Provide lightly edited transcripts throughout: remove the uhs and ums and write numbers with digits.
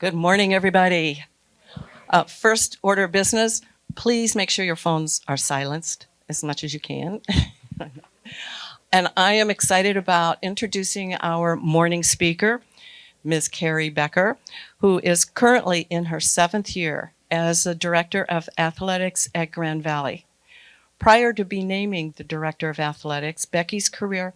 Good morning, everybody. First order of business, please make sure your phones are silenced as much as you can. And I am excited about introducing our morning speaker, Ms. Keri Becker, who is currently in her 7th year as the Director of Athletics at Grand Valley. Prior to being named the Director of Athletics, Becker's career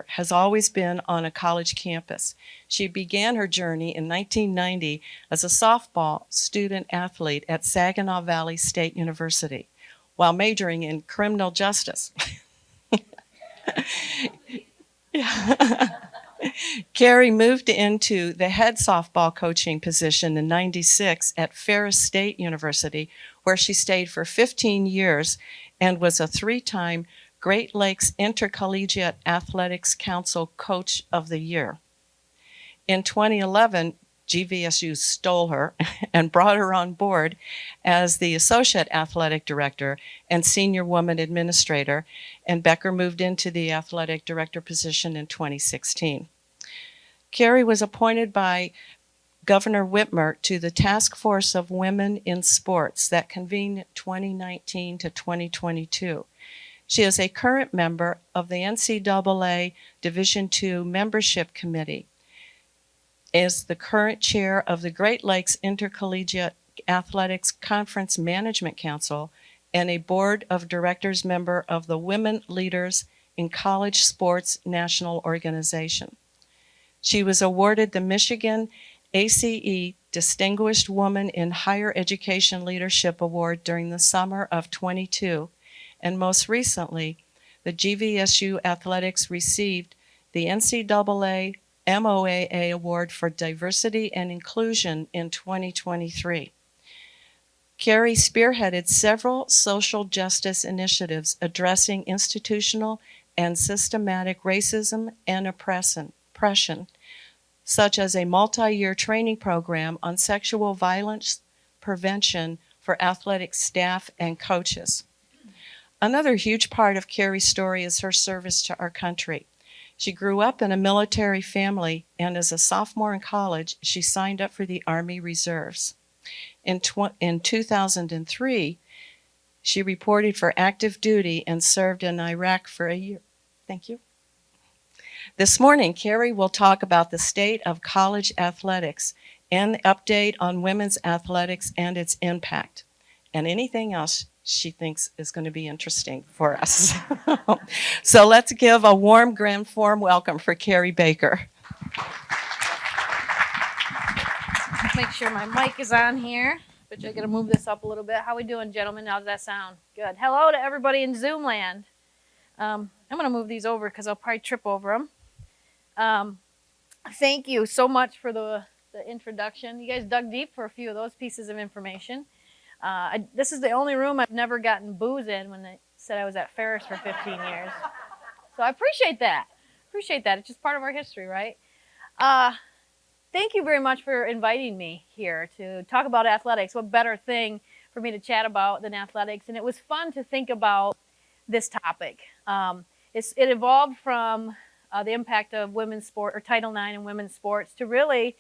has always been on a college campus. She began her journey in 1990 as a softball student athlete at Saginaw Valley State University while majoring in criminal justice. Keri moved into the head softball coaching position in '96 at Ferris State University, where she stayed for 15 years and was a 3-time Great Lakes Intercollegiate Athletics Council Coach of the Year. In 2011, GVSU stole her and brought her on board as the Associate Athletic Director and Senior Woman Administrator, and Becker moved into the Athletic Director position in 2016. Keri was appointed by Governor Whitmer to the Task Force of Women in Sports that convened 2019 to 2022. She is a current member of the NCAA Division II Membership Committee, is the current chair of the Great Lakes Intercollegiate Athletics Conference Management Council, and a board of directors member of the Women Leaders in College Sports National Organization. She was awarded the Michigan ACE Distinguished Woman in Higher Education Leadership Award during the summer of '22. And most recently, the GVSU Athletics received the NCAA MOAA Award for Diversity and Inclusion in 2023. Keri spearheaded several social justice initiatives addressing institutional and systematic racism and oppression, such as a multi-year training program on sexual violence prevention for athletic staff and coaches. Another huge part of Keri's story is her service to our country. She grew up in a military family, and as a sophomore in college, she signed up for the Army Reserves. In 2003, she reported for active duty and served in Iraq for a year. Thank you. This morning, Keri will talk about the state of college athletics and the update on women's athletics and its impact, and anything else she thinks is going to be interesting for us. So let's give a warm welcome for Keri Becker. Make sure my mic is on here, but I got to move this up a little bit. How we doing, gentlemen? How does that sound? Good. Hello to everybody in Zoom land. I'm going to move these over because I'll probably trip over them. Thank you so much for the introduction. You guys dug deep for a few of those pieces of information. This is the only room I've never gotten booze in when they said I was at Ferris for 15 years. So I appreciate that. It's just part of our history, right? Thank you very much for inviting me here to talk about athletics. What better thing for me to chat about than athletics? And it was fun to think about this topic. It evolved from the impact of women's sport, or Title IX in women's sports, to really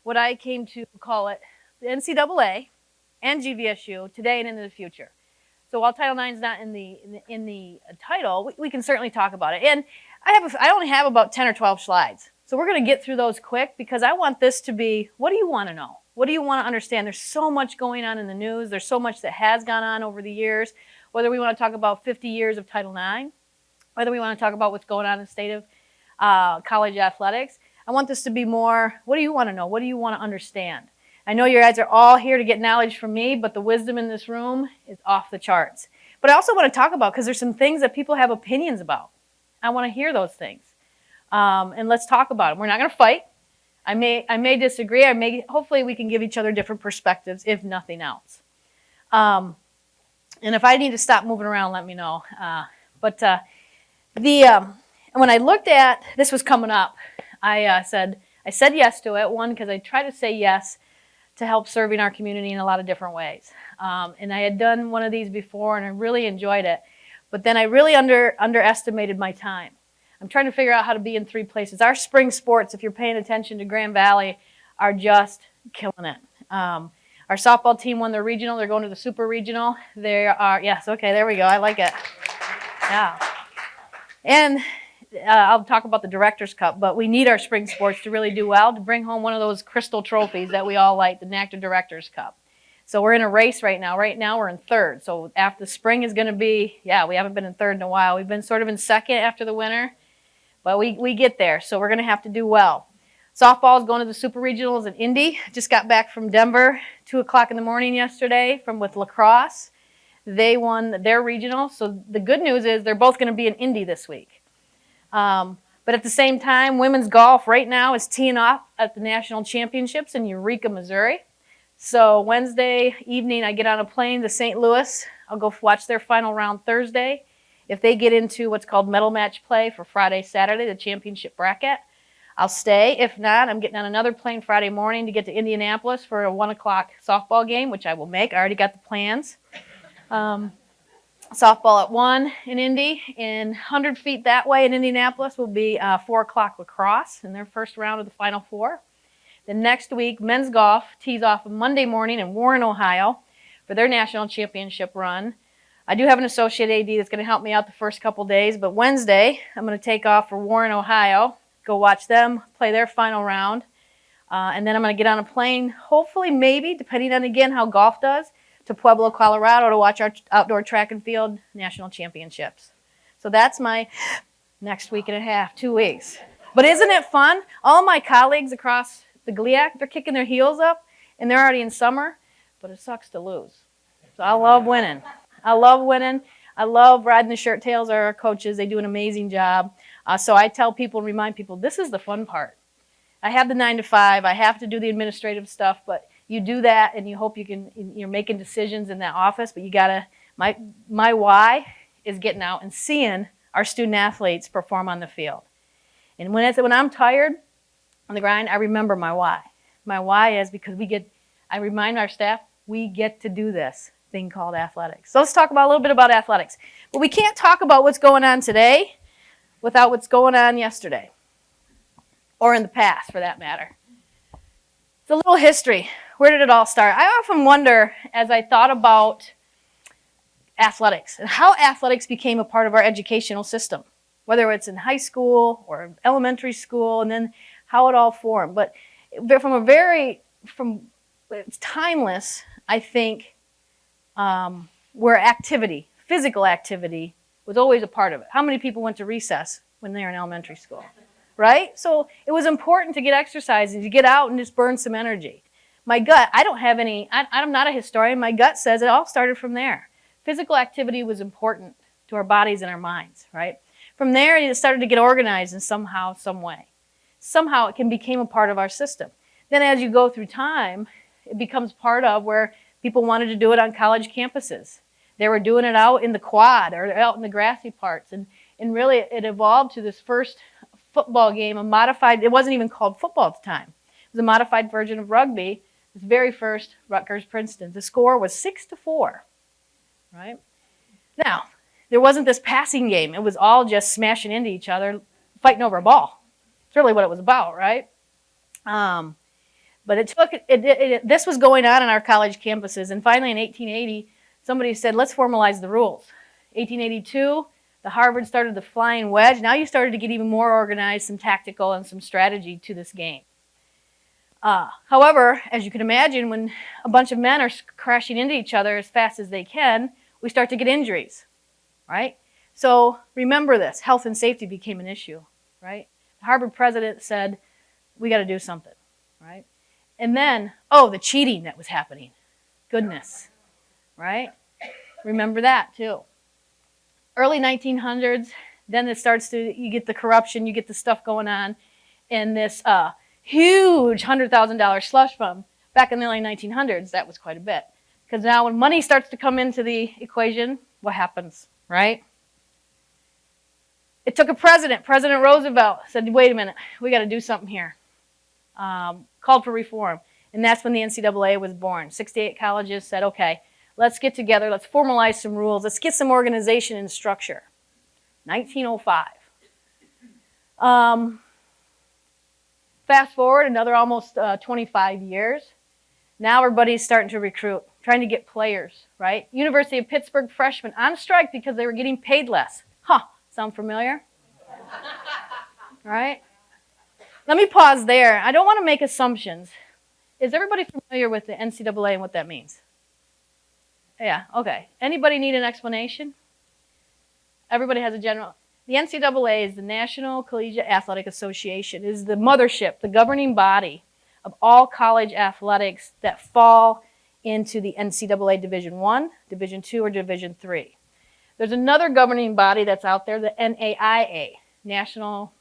what I came to call it the NCAA and GVSU today and into the future. So while Title IX is not in the title, we can certainly talk about it. And I only have about 10 or 12 slides. So we're going to get through those quick because I want this to be, what do you want to know? What do you want to understand? There's so much going on in the news. There's so much that has gone on over the years, whether we want to talk about 50 years of Title IX, whether we want to talk about what's going on in the state of college athletics. I want this to be more, what do you want to know? What do you want to understand? I know you guys are all here to get knowledge from me, but the wisdom in this room is off the charts. But I also want to talk about, because there's some things that people have opinions about. I want to hear those things. And let's talk about them. We're not going to fight. I may disagree. Hopefully we can give each other different perspectives, if nothing else. And if I need to stop moving around, let me know. When I looked at, this was coming up, I said yes to it. One, because I try to say yes to help serving our community in a lot of different ways. And I had done one of these before, and I really enjoyed it. But then I really underestimated my time. I'm trying to figure out how to be in 3 places. Our spring sports, if you're paying attention to Grand Valley, are just killing it. Our softball team won their regional. They're going to the super regional. They are, yes, okay, there we go. I like it. Yeah. And I'll talk about the Director's Cup, but we need our spring sports to really do well, to bring home one of those crystal trophies that we all like, the NACTA Director's Cup. So we're in a race right now. Right now we're in third. So after the spring is going to be, yeah, we haven't been in third in a while. We've been sort of in second after the winter, but we get there. So we're going to have to do well. Softball is going to the super regionals in Indy. Just got back from Denver, 2 o'clock in the morning yesterday with lacrosse. They won their regional. So the good news is they're both going to be in Indy this week. But at the same time, women's golf right now is teeing off at the national championships in Eureka, Missouri. So Wednesday evening, I get on a plane to St. Louis. I'll go watch their final round Thursday. If they get into what's called medal match play for Friday, Saturday, the championship bracket, I'll stay. If not, I'm getting on another plane Friday morning to get to Indianapolis for a 1 o'clock softball game, which I will make. I already got the plans. Softball at 1 in Indy, and 100 feet that way in Indianapolis will be 4 o'clock lacrosse in their first round of the Final Four. The next week, men's golf tees off Monday morning in Warren, Ohio for their national championship run. I do have an associate AD that's going to help me out the first couple days, but Wednesday I'm going to take off for Warren, Ohio, go watch them play their final round, and then I'm going to get on a plane, hopefully, maybe, depending on, again, how golf does, to Pueblo, Colorado to watch our outdoor track and field national championships. So that's my next week and a half, 2 weeks. But isn't it fun? All my colleagues across the GLIAC, they're kicking their heels up, and they're already in summer, but it sucks to lose. So I love winning. I love winning. I love riding the shirt tails of our coaches. They do an amazing job. So I tell people and remind people, this is the fun part. I have the 9 to 5. I have to do the administrative stuff, but you do that, and you hope you're making decisions in that office, but you gotta, my why is getting out and seeing our student athletes perform on the field. And when I'm tired on the grind, I remember my why. My why is because I remind our staff, we get to do this thing called athletics. So let's talk a little bit about athletics. But we can't talk about what's going on today without what's going on yesterday, or in the past for that matter. It's a little history. Where did it all start? I often wonder, as I thought about athletics and how athletics became a part of our educational system, whether it's in high school or elementary school, and then how it all formed. But it's timeless, I think, where activity, physical activity, was always a part of it. How many people went to recess when they were in elementary school? Right? So it was important to get exercise and to get out and just burn some energy. My gut, I'm not a historian, my gut says it all started from there. Physical activity was important to our bodies and our minds, right? From there, it started to get organized in somehow, some way. Somehow it became a part of our system. Then as you go through time, it becomes part of where people wanted to do it on college campuses. They were doing it out in the quad or out in the grassy parts. And really it evolved to this first football game, it wasn't even called football at the time. It was a modified version of rugby. This very first Rutgers-Princeton. The score was 6-4, right? Now, there wasn't this passing game. It was all just smashing into each other, fighting over a ball. It's really what it was about, right? But this was going on our college campuses, and finally in 1880, somebody said, let's formalize the rules. 1882, the Harvard started the flying wedge. Now you started to get even more organized, some tactical and some strategy to this game. However, as you can imagine, when a bunch of men are crashing into each other as fast as they can, we start to get injuries, right? So remember this, health and safety became an issue, right? The Harvard president said, we got to do something, right? And then, the cheating that was happening. Goodness, right? Remember that too. Early 1900s, then you get the corruption, you get the stuff going on, and this huge $100,000 slush fund. Back in the early 1900s, that was quite a bit. Because now when money starts to come into the equation, what happens, right? It took a president, President Roosevelt, said, wait a minute, we got to do something here. Called for reform. And that's when the NCAA was born. 68 colleges said, okay, let's get together, let's formalize some rules, let's get some organization and structure. 1905. Fast forward another almost 25 years. Now everybody's starting to recruit, trying to get players, right? University of Pittsburgh freshmen on strike because they were getting paid less. Huh, sound familiar? Right? Let me pause there. I don't want to make assumptions. Is everybody familiar with the NCAA and what that means? Yeah, okay. Anybody need an explanation? Everybody has a general. The NCAA is the National Collegiate Athletic Association. It is the mothership, the governing body of all college athletics that fall into the NCAA Division I, Division II, or Division III. There's another governing body that's out there, the NAIA, National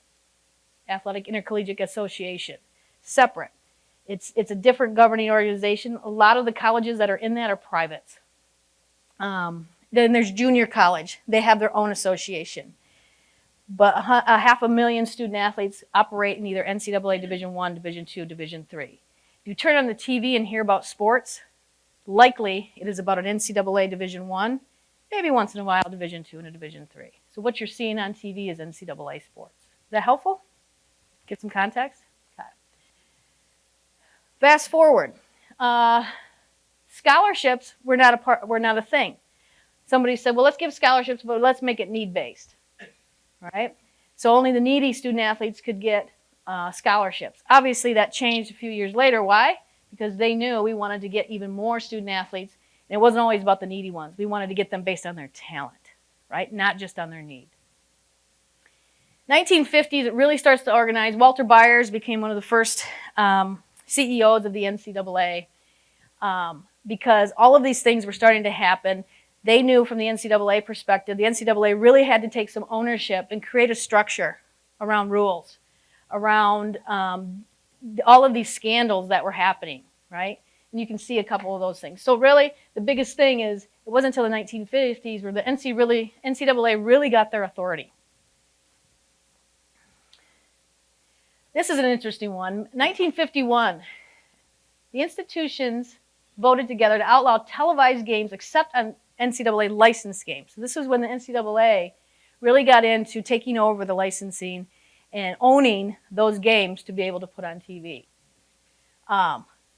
Athletic Intercollegiate Association, separate. It's a different governing organization. A lot of the colleges that are in that are privates. Then there's junior college. They have their own association. But 500,000 student athletes operate in either NCAA Division I, Division II, Division III. If you turn on the TV and hear about sports, likely it is about an NCAA Division I, maybe once in a while Division II and a Division III. So what you're seeing on TV is NCAA sports. Is that helpful? Get some context? Okay. Fast forward. Scholarships were not a thing. Somebody said, well, let's give scholarships, but let's make it need-based. Right? So only the needy student athletes could get scholarships. Obviously, that changed a few years later. Why? Because they knew we wanted to get even more student athletes, and it wasn't always about the needy ones. We wanted to get them based on their talent, right? Not just on their need. 1950s, it really starts to organize. Walter Byers became one of the first CEOs of the NCAA because all of these things were starting to happen. They knew from the NCAA perspective, the NCAA really had to take some ownership and create a structure around rules, around all of these scandals that were happening, right? And you can see a couple of those things. So really, the biggest thing is, it wasn't until the 1950s where the NCAA really got their authority. This is an interesting one. 1951, the institutions voted together to outlaw televised games except on NCAA licensed games. So this was when the NCAA really got into taking over the licensing and owning those games to be able to put on TV.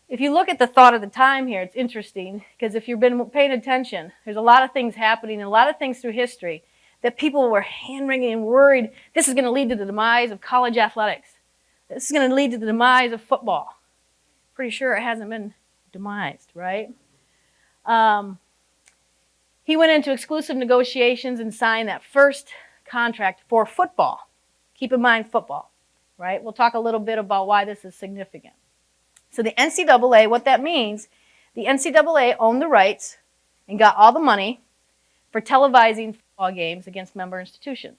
If you look at the thought of the time here, it's interesting because if you've been paying attention, there's a lot of things happening and a lot of things through history that people were hand-wringing and worried this is going to lead to the demise of college athletics. This is going to lead to the demise of football. Pretty sure it hasn't been demised, right? He went into exclusive negotiations and signed that first contract for football. Keep in mind football, right? We'll talk a little bit about why this is significant. So the NCAA, what that means, the NCAA owned the rights and got all the money for televising football games against member institutions.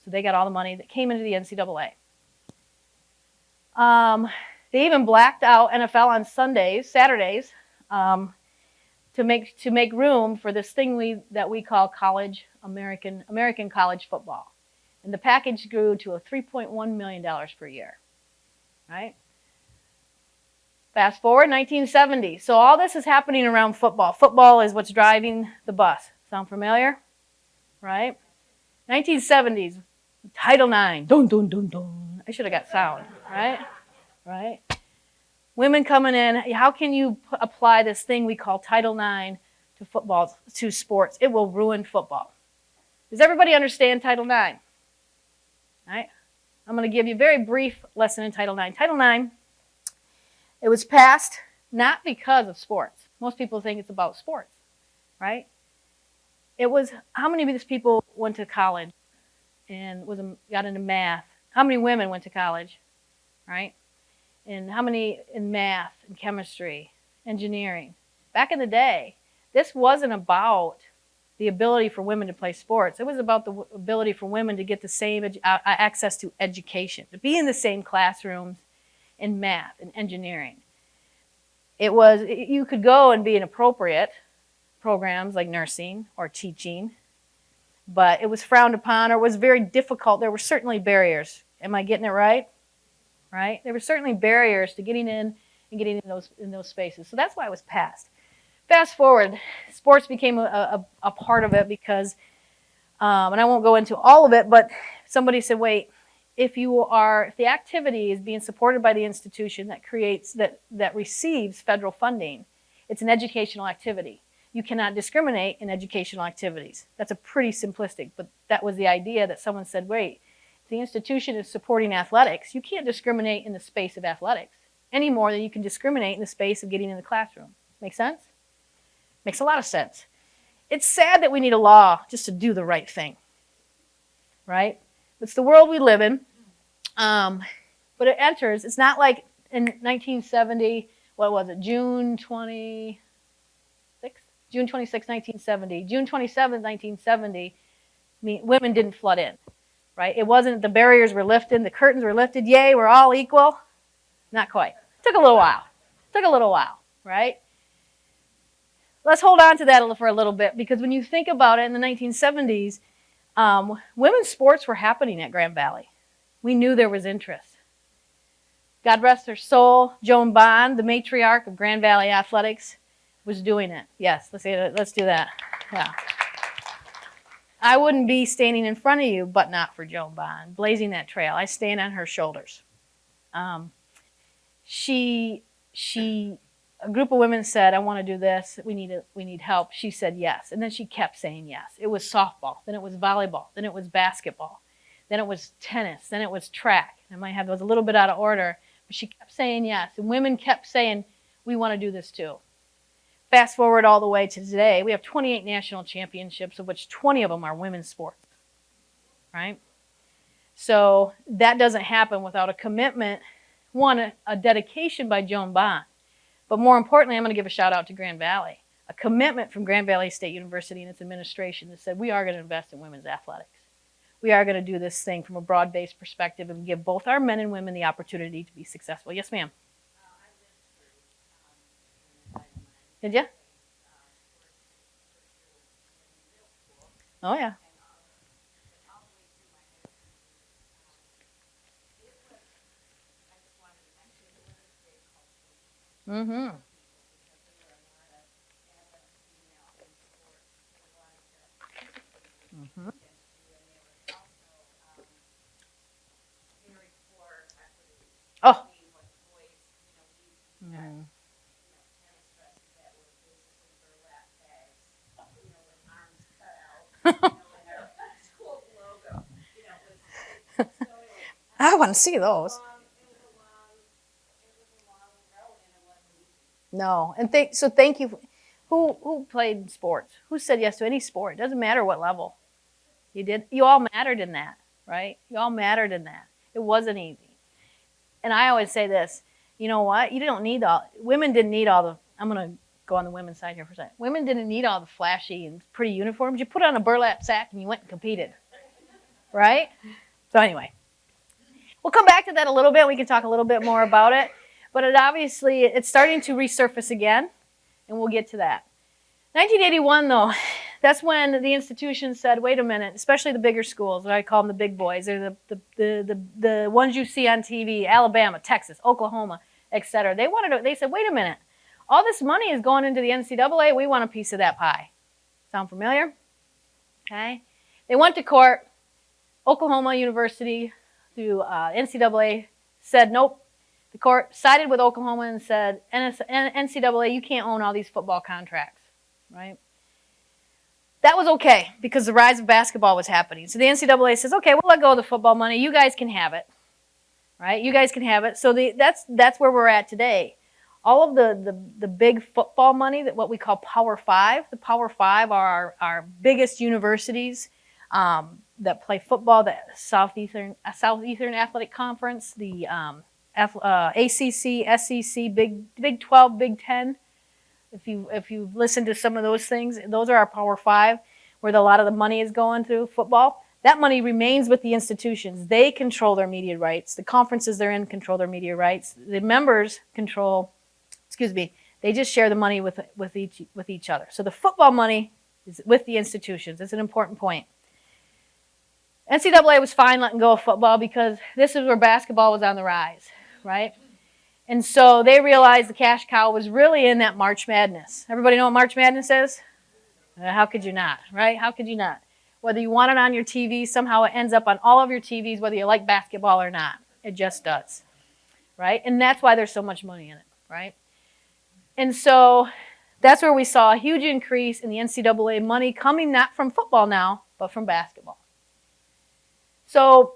So they got all the money that came into the NCAA. They even blacked out NFL on Saturdays, to make room for this thing that we call American college football. And the package grew to $3.1 million per year, right? Fast forward, 1970. So all this is happening around football. Football is what's driving the bus. Sound familiar? Right? 1970s, Title IX. Dun, dun, dun, dun. I should have got sound, right? Right? Women coming in, how can you apply this thing we call Title IX to football, to sports? It will ruin football. Does everybody understand Title IX? Right? I'm going to give you a very brief lesson in Title IX. Title IX, it was passed not because of sports. Most people think it's about sports, right? It was, how many of these people went to college and got into math? How many women went to college, right? And how many in math and chemistry, engineering? Back in the day, this wasn't about the ability for women to play sports. It was about the ability for women to get the same access to education, to be in the same classrooms in math and engineering. You could go and be in appropriate programs like nursing or teaching, but it was frowned upon or it was very difficult. There were certainly barriers. Am I getting it right? Right? There were certainly barriers to getting in and getting in those spaces. So that's why it was passed. Fast forward, sports became a part of it because, and I won't go into all of it, but somebody said, wait, if the activity is being supported by the institution that receives federal funding, it's an educational activity. You cannot discriminate in educational activities. That's a pretty simplistic, but that was the idea that someone said, wait, if the institution is supporting athletics, you can't discriminate in the space of athletics any more than you can discriminate in the space of getting in the classroom. Make sense? Makes a lot of sense. It's sad that we need a law just to do the right thing, right? It's the world we live in, but it enters. It's not like in 1970, what was it, June 26, 1970. June 27, 1970, women didn't flood in, right? It wasn't the barriers were lifted, the curtains were lifted, yay, we're all equal. Not quite. Took a little while, right? Let's hold on to that for a little bit, because when you think about it, in the 1970s, women's sports were happening at Grand Valley. We knew there was interest. God rest her soul, Joan Bond, the matriarch of Grand Valley Athletics, was doing it. Yes, let's do that. Yeah. I wouldn't be standing in front of you, but not for Joan Bond, blazing that trail. I stand on her shoulders. A group of women said, I want to do this, we need help. She said yes, and then she kept saying yes. It was softball, then it was volleyball, then it was basketball, then it was tennis, then it was track. I might have those a little bit out of order, but she kept saying yes, and women kept saying, we want to do this too. Fast forward all the way to today, we have 28 national championships, of which 20 of them are women's sports, right? So that doesn't happen without a commitment, a dedication by Joan Bond. But more importantly, I'm going to give a shout out to Grand Valley, a commitment from Grand Valley State University and its administration that said, we are going to invest in women's athletics. We are going to do this thing from a broad-based perspective and give both our men and women the opportunity to be successful. Yes, ma'am. Did you? Oh, yeah. Mm-hmm. Mm-hmm. Oh. Mm-hmm. I want to see those. No, and thank you. Who played sports? Who said yes to any sport? It doesn't matter what level. You did. You all mattered in that, right? You all mattered in that. It wasn't easy. And I always say this. You know what? Women didn't need all the. I'm gonna go on the women's side here for a second. Women didn't need all the flashy and pretty uniforms. You put on a burlap sack and you went and competed, right? So anyway, we'll come back to that a little bit. We can talk a little bit more about it. But it's starting to resurface again, and we'll get to that. 1981, though, that's when the institution said, wait a minute, especially the bigger schools, I call them the big boys. They're the ones you see on TV, Alabama, Texas, Oklahoma, etc. They said, wait a minute, all this money is going into the NCAA. We want a piece of that pie. Sound familiar? Okay. They went to court. Oklahoma University, through NCAA, said, nope. The court sided with Oklahoma and said, NCAA, you can't own all these football contracts, right? That was okay because the rise of basketball was happening. So the NCAA says, okay, we'll let go of the football money. You guys can have it, right? You guys can have it. So that's where we're at today. All of the big football money, that what we call Power Five, the Power Five are our biggest universities that play football, the Southeastern Athletic Conference, the ACC, SEC, Big 12, Big 10. If you've listened to some of those things, those are our Power Five, where a lot of the money is going through football. That money remains with the institutions. They control their media rights. The conferences they're in control their media rights. The members they just share the money with each other. So the football money is with the institutions. It's an important point. NCAA was fine letting go of football because this is where basketball was on the rise, right? And so they realized the cash cow was really in that March Madness. Everybody know what March Madness is? How could you not, right? How could you not? Whether you want it on your TV, somehow it ends up on all of your TVs, whether you like basketball or not. It just does, right? And that's why there's so much money in it, right? And so that's where we saw a huge increase in the NCAA money coming not from football now, but from basketball. So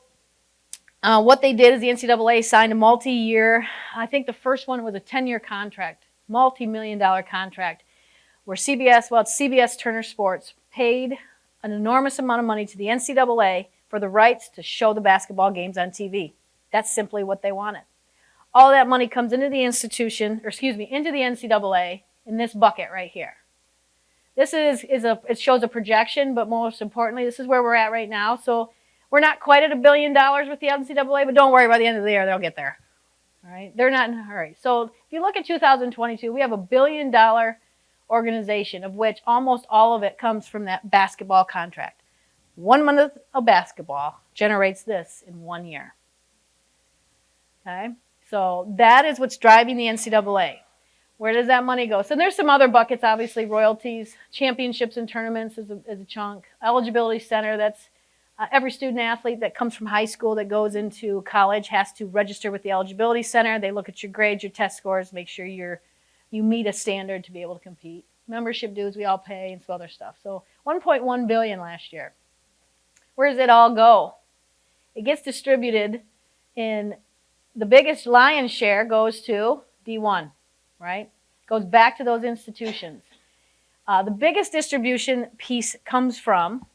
what they did is the NCAA signed a multi-year, I think the first one was a 10-year contract, multi-million-dollar contract, where CBS Turner Sports paid an enormous amount of money to the NCAA for the rights to show the basketball games on TV. That's simply what they wanted. All that money comes into the into the NCAA in this bucket right here. This it shows a projection, but most importantly, this is where we're at right now. So we're not quite at $1 billion with the NCAA, but don't worry, by the end of the year, they'll get there. All right? They're not in a hurry. So if you look at 2022, we have a $1 billion organization, of which almost all of it comes from that basketball contract. 1 month of basketball generates this in 1 year. Okay? So that is what's driving the NCAA. Where does that money go? So there's some other buckets, obviously, royalties, championships and tournaments is a chunk, eligibility center, that's every student athlete that comes from high school that goes into college has to register with the eligibility center. They look at your grades, your test scores, make sure you meet a standard to be able to compete. Membership dues we all pay and some other stuff. So $1.1 billion last year. Where does it all go? It gets distributed in the biggest lion's share goes to D1, right? Goes back to those institutions. The biggest distribution piece comes from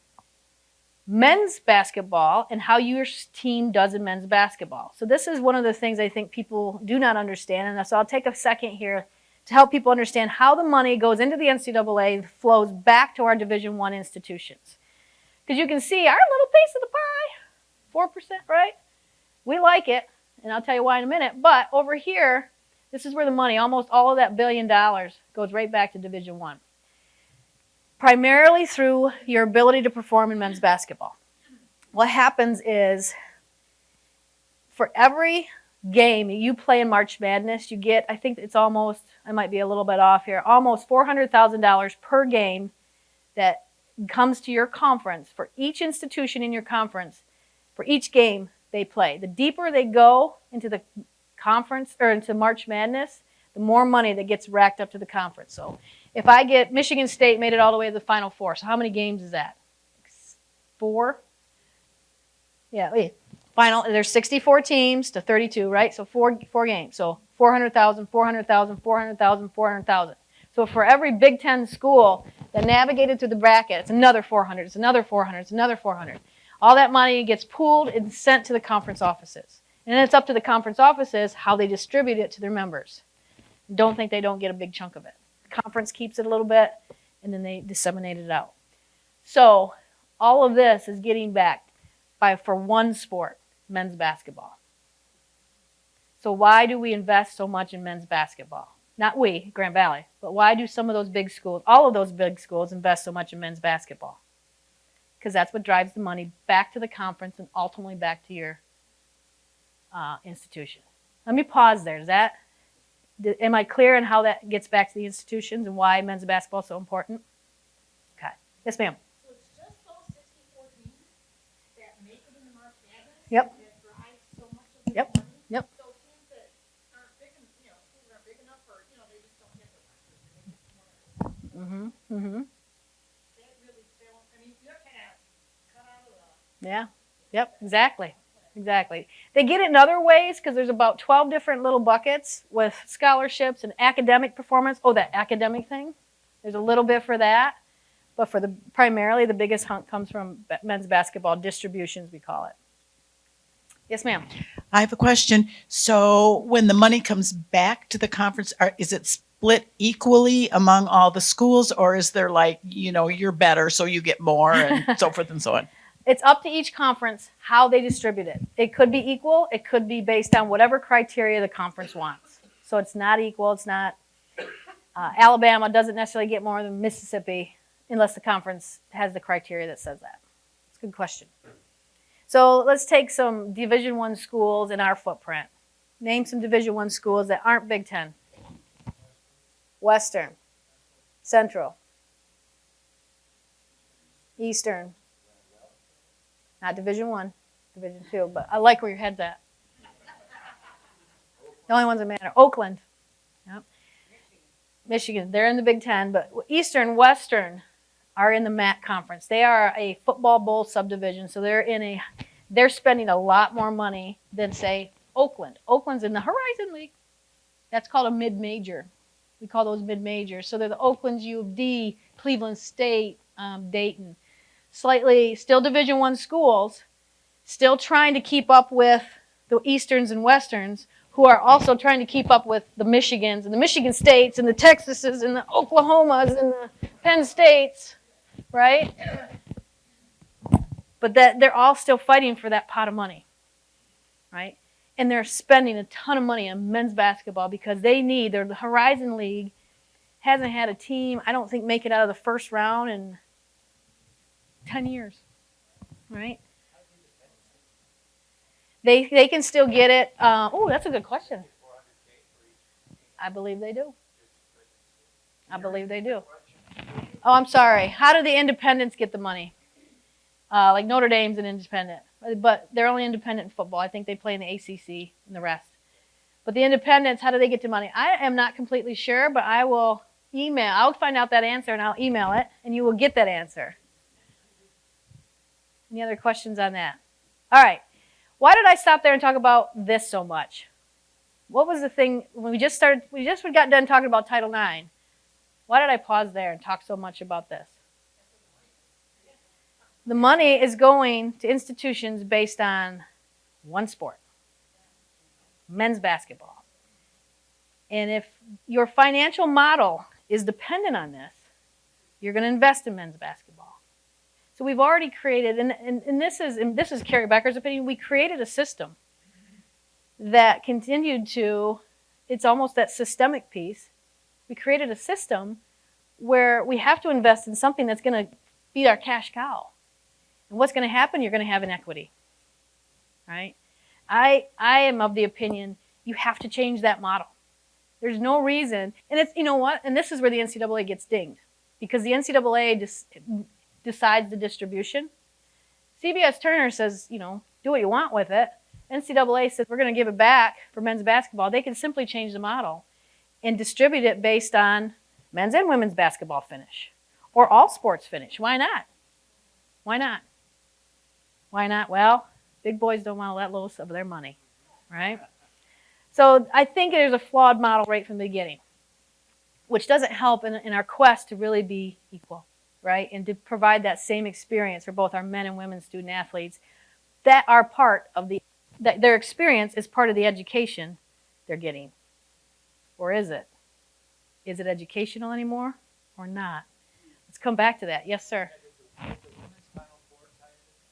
men's basketball and how your team does in men's basketball. So this is one of the things I think people do not understand, and so I'll take a second here to help people understand how the money goes into the NCAA and flows back to our Division I institutions. Because you can see our little piece of the pie, 4%, right? We like it, and I'll tell you why in a minute, but over here, this is where the money, almost all of that $1 billion, goes right back to Division I. Primarily through your ability to perform in men's basketball. What happens is, for every game you play in March Madness, you get, I think it's almost, I might be a little bit off here, almost $400,000 per game that comes to your conference for each institution in your conference for each game they play. The deeper they go into the conference or into March Madness, the more money that gets racked up to the conference. So if I get Michigan State made it all the way to the Final Four, so how many games is that? 4? Yeah, wait. There's 64 teams to 32, right? So four games. So 400,000, 400,000, 400,000, 400,000. So for every Big Ten school that navigated through the bracket, it's another 400, it's another 400, it's another 400. All that money gets pooled and sent to the conference offices. And then it's up to the conference offices how they distribute it to their members. Don't think they don't get a big chunk of it. The conference keeps it a little bit, and then they disseminate it out. So all of this is getting back for one sport, men's basketball. So why do we invest so much in men's basketball? Not we, Grand Valley, but why do some of those big schools, all of those big schools, invest so much in men's basketball? Because that's what drives the money back to the conference and ultimately back to your institution. Let me pause there. Am I clear on how that gets back to the institutions and why men's basketball is so important? Okay. Yes, ma'am. So it's just those 64 teams that make it in the March Madness Yep. that drive so much of the Yep. money? Yep. So teams that aren't big enough, schools aren't big enough, or, they just don't get the records. Mm-hmm. Mm-hmm. That really fails. I mean, you're kind of cut out of the... Yeah. Yep. Exactly. Exactly. They get it in other ways because there's about 12 different little buckets with scholarships and academic performance. Oh, that academic thing. There's a little bit for that. But primarily the biggest hunk comes from men's basketball distributions, we call it. Yes, ma'am. I have a question. So when the money comes back to the conference, is it split equally among all the schools, or is there you're better, so you get more, and so forth and so on? It's up to each conference how they distribute it. It could be equal. It could be based on whatever criteria the conference wants. So it's not equal. It's not. Alabama doesn't necessarily get more than Mississippi unless the conference has the criteria that says that. It's a good question. So let's take some Division I schools in our footprint. Name some Division I schools that aren't Big Ten. Western, Central, Eastern, Not Division I, Division II, but I like where your head's at. The only ones that matter. Oakland. Yep. Michigan. They're in the Big Ten, but Eastern, Western are in the MAC conference. They are a football bowl subdivision, so they're spending a lot more money than, say, Oakland. Oakland's in the Horizon League. That's called a mid-major. We call those mid-majors. So they're the Oakland's, U of D, Cleveland State, Dayton. Slightly, still Division I schools, still trying to keep up with the Easterns and Westerns, who are also trying to keep up with the Michigans and the Michigan States and the Texases and the Oklahomas and the Penn States, right? But that they're all still fighting for that pot of money, right? And they're spending a ton of money on men's basketball because the Horizon League hasn't had a team, I don't think, make it out of the first round in 10 years, right? They can still get it. Oh, that's a good question. I believe they do. I believe they do. Oh, I'm sorry. How do the independents get the money? Like Notre Dame's an independent, but they're only independent in football. I think they play in the ACC and the rest. But the independents, how do they get the money? I am not completely sure, but I will email. I'll find out that answer and I'll email it, and you will get that answer. Any other questions on that? All right. Why did I stop there and talk about this so much? What was the thing when we just got done talking about Title IX? Why did I pause there and talk so much about this? The money is going to institutions based on one sport, men's basketball. And if your financial model is dependent on this, you're going to invest in men's basketball. So we've already created, and this is Keri Becker's opinion, we created a system that continued to, it's almost that systemic piece. We created a system where we have to invest in something that's going to feed our cash cow. And what's going to happen? You're going to have inequity, right? I am of the opinion you have to change that model. There's no reason, and it's, you know what, and this is where the NCAA gets dinged, because the NCAA decides the distribution. CBS Turner says, you know, do what you want with it. NCAA says we're going to give it back for men's basketball. They can simply change the model and distribute it based on men's and women's basketball finish, or all sports finish. Why not? Why not? Why not? Well, big boys don't want to let loose of their money, right? So I think there's a flawed model right from the beginning, which doesn't help in our quest to really be equal, right? And to provide that same experience for both our men and women student athletes that are part of that their experience is part of the education they're getting. Or is it? Is it educational anymore or not? Let's come back to that. Yes, sir.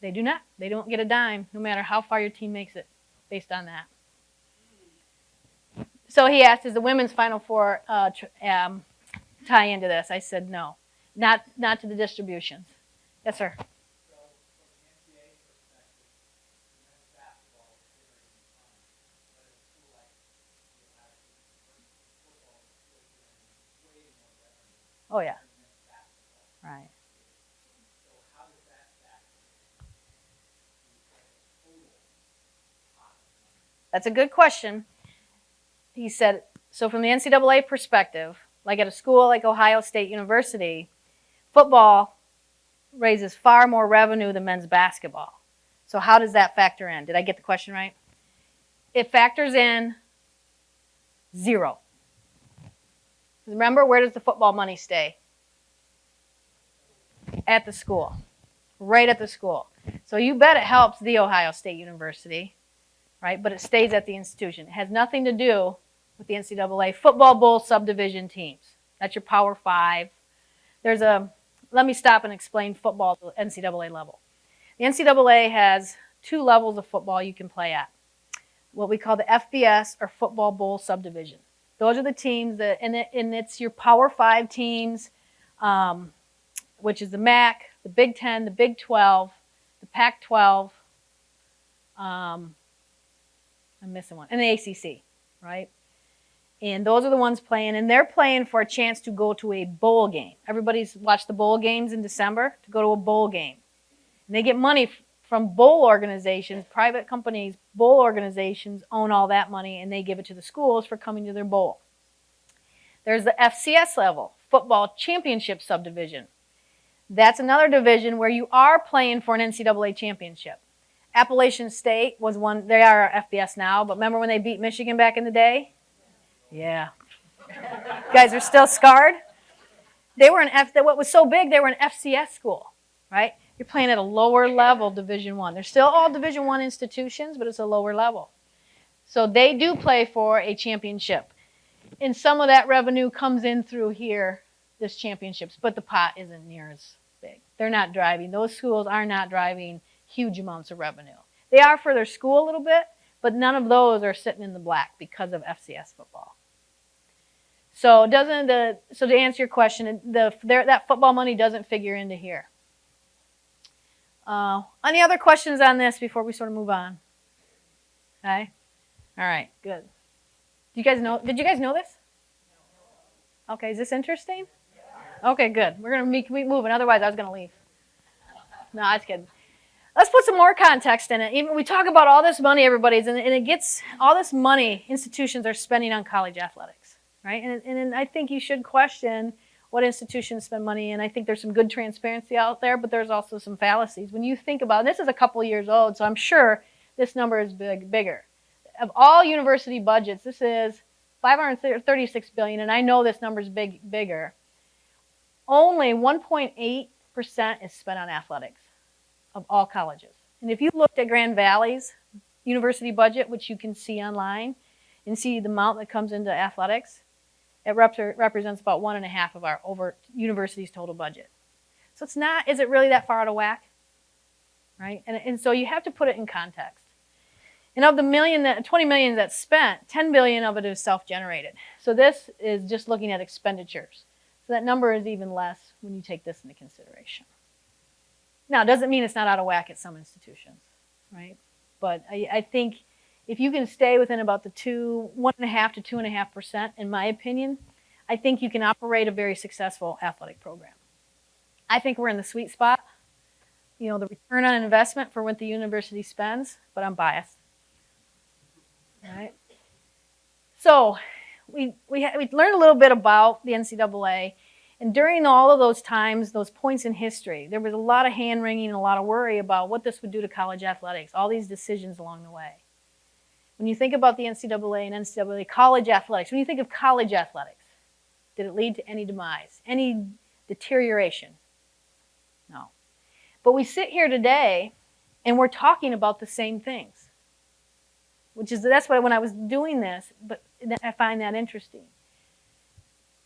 They do not. They don't get a dime, no matter how far your team makes it, based on that. So he asked, "Is the women's Final Four tie into this?" I said, "No, not to the distributions." Yes, sir. Oh yeah. Right. That's a good question. He said, so from the NCAA perspective, like at a school like Ohio State University, football raises far more revenue than men's basketball. So how does that factor in? Did I get the question right? It factors in 0. Remember, where does the football money stay? At the school. Right at the school. So you bet it helps the Ohio State University, right? But it stays at the institution. It has nothing to do with the NCAA football bowl subdivision teams. That's your Power 5. Let me stop and explain football at the NCAA level. The NCAA has 2 levels of football you can play at. What we call the FBS, or football bowl subdivision. Those are the teams and it's your Power 5 teams, which is the MAC, the Big 10, the Big 12, the Pac-12, I'm missing one, and the ACC, right? And those are the ones playing, and they're playing for a chance to go to a bowl game. Everybody's watched the bowl games in December, to go to a bowl game. And they get money from bowl organizations, private companies, bowl organizations own all that money and they give it to the schools for coming to their bowl. There's the FCS level, Football Championship Subdivision. That's another division where you are playing for an NCAA championship. Appalachian State was one, they are FBS now, but remember when they beat Michigan back in the day? Yeah. You guys are still scarred? They were what was so big, they were an FCS school, right? You're playing at a lower level, Division I. They're still all Division I institutions, but it's a lower level. So they do play for a championship. And some of that revenue comes in through here, this championships, but the pot isn't near as big. They're not driving, those schools are not driving huge amounts of revenue. They are for their school a little bit, but none of those are sitting in the black because of FCS football. So to answer your question, that football money doesn't figure into here. Any other questions on this before we sort of move on? Okay. All right. Good. Did you guys know this? Okay. Is this interesting? Okay. Good. We're gonna keep moving. Otherwise, I was gonna leave. No, I was kidding. Let's put some more context in it. Even we talk about all this money, everybody's, and it gets all this money institutions are spending on college athletics, right? And I think you should question what institutions spend money in. I think there's some good transparency out there, but there's also some fallacies. When you think about it, this is a couple of years old, so I'm sure this number is bigger. Of all university budgets, this is $536 billion, and I know this number is bigger. Only 1.8% is spent on athletics of all colleges. And if you looked at Grand Valley's university budget, which you can see online, and see the amount that comes into athletics, it represents about 1.5% of our university's total budget. So it's not, is it really that far out of whack? Right? And so you have to put it in context. And of the 20 million that's spent, 10 billion of it is self-generated. So this is just looking at expenditures. So that number is even less when you take this into consideration. Now, it doesn't mean it's not out of whack at some institutions, right? But I think if you can stay within about the 1.5% to 2.5%, in my opinion, I think you can operate a very successful athletic program. I think we're in the sweet spot. You know, the return on investment for what the university spends, but I'm biased. All right. So we learned a little bit about the NCAA, and during all of those times, those points in history, there was a lot of hand-wringing and a lot of worry about what this would do to college athletics, all these decisions along the way. When you think about the NCAA and NCAA college athletics, when you think of college athletics, did it lead to any demise, any deterioration? No. But we sit here today, and we're talking about the same things. That's why when I was doing this, but I find that interesting.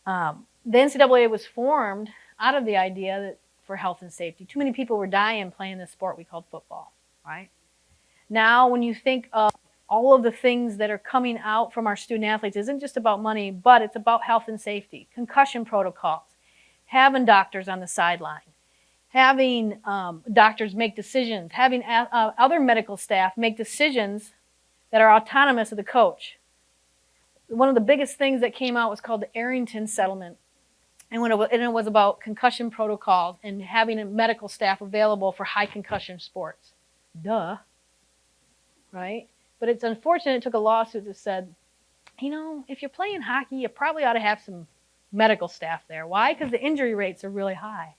The NCAA was formed out of the idea that for health and safety. Too many people were dying playing this sport we called football, right? Now, when you think of all of the things that are coming out from our student athletes, it isn't just about money, but it's about health and safety, concussion protocols, having doctors on the sideline, having doctors make decisions, having other medical staff make decisions that are autonomous of the coach. One of the biggest things that came out was called the Arrington Settlement. And it was about concussion protocols and having a medical staff available for high concussion sports. Duh. Right? But it's unfortunate it took a lawsuit that said, you know, if you're playing hockey, you probably ought to have some medical staff there. Why? Because the injury rates are really high.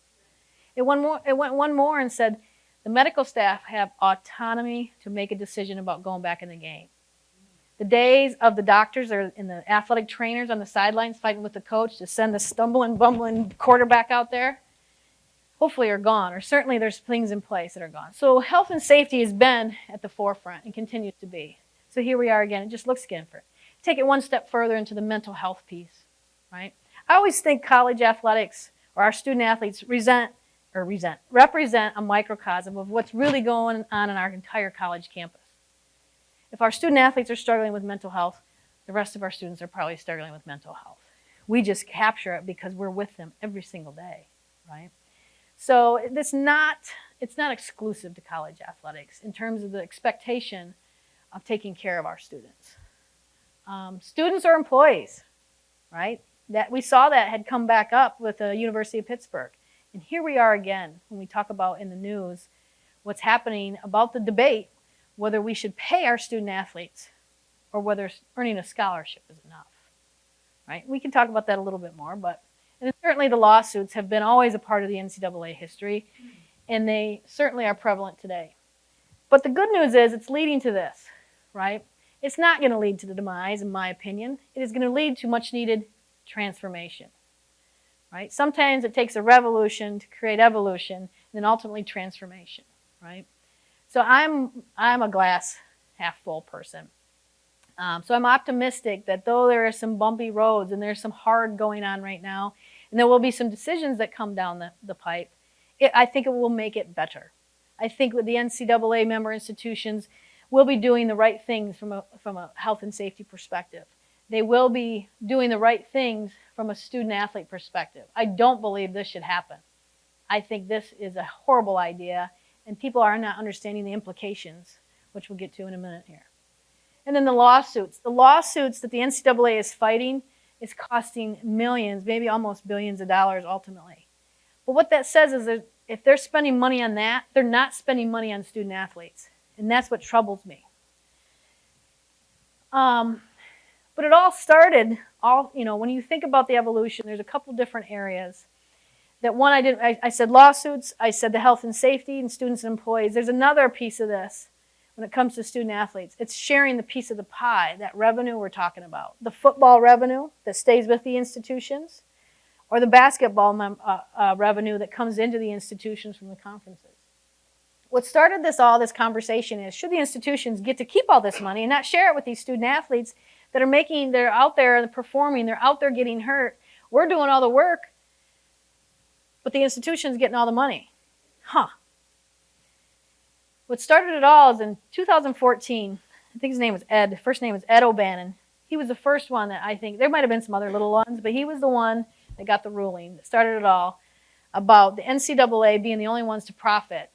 It went one more and said the medical staff have autonomy to make a decision about going back in the game. The days of the doctors and the athletic trainers on the sidelines fighting with the coach to send the stumbling, bumbling quarterback out there, hopefully are gone, or certainly there's things in place that are gone. So health and safety has been at the forefront and continues to be. So here we are again. It just looks different. Take it one step further into the mental health piece, right? I always think college athletics or our student athletes represent a microcosm of what's really going on in our entire college campus. If our student athletes are struggling with mental health, the rest of our students are probably struggling with mental health. We just capture it because we're with them every single day, right? So it's not exclusive to college athletics in terms of the expectation of taking care of our students. Students are employees, right? That we saw that had come back up with the University of Pittsburgh. And here we are again when we talk about in the news what's happening about the debate whether we should pay our student athletes or whether earning a scholarship is enough, right? We can talk about that a little bit more, but and certainly the lawsuits have been always a part of the NCAA history, and they certainly are prevalent today. But the good news is it's leading to this, right? It's not going to lead to the demise, in my opinion. It is going to lead to much needed transformation, right? Sometimes it takes a revolution to create evolution, and then ultimately transformation, right? So I'm a glass half full person. So I'm optimistic that though there are some bumpy roads and there's some hard going on right now, and there will be some decisions that come down the pipe, I think it will make it better. I think with the NCAA member institutions will be doing the right things from a health and safety perspective. They will be doing the right things from a student-athlete perspective. I don't believe this should happen. I think this is a horrible idea, and people are not understanding the implications, which we'll get to in a minute here. And then the lawsuits. The lawsuits that the NCAA is fighting is costing millions, maybe almost billions of dollars ultimately. But what that says is that if they're spending money on that, they're not spending money on student athletes. And that's what troubles me. But it all started, when you think about the evolution, there's a couple different areas. That one I said lawsuits, I said the health and safety and students and employees. There's another piece of this when it comes to student athletes. It's sharing the piece of the pie, that revenue we're talking about. The football revenue that stays with the institutions, or the basketball revenue that comes into the institutions from the conferences. What started this conversation is, should the institutions get to keep all this money and not share it with these student athletes that they're out there performing, they're out there getting hurt, we're doing all the work, but the institution's getting all the money. What started it all is in 2014, I think his name was Ed, first name was Ed O'Bannon. He was the first one that I think, there might have been some other little ones, but he was the one that got the ruling, that started it all, about the NCAA being the only ones to profit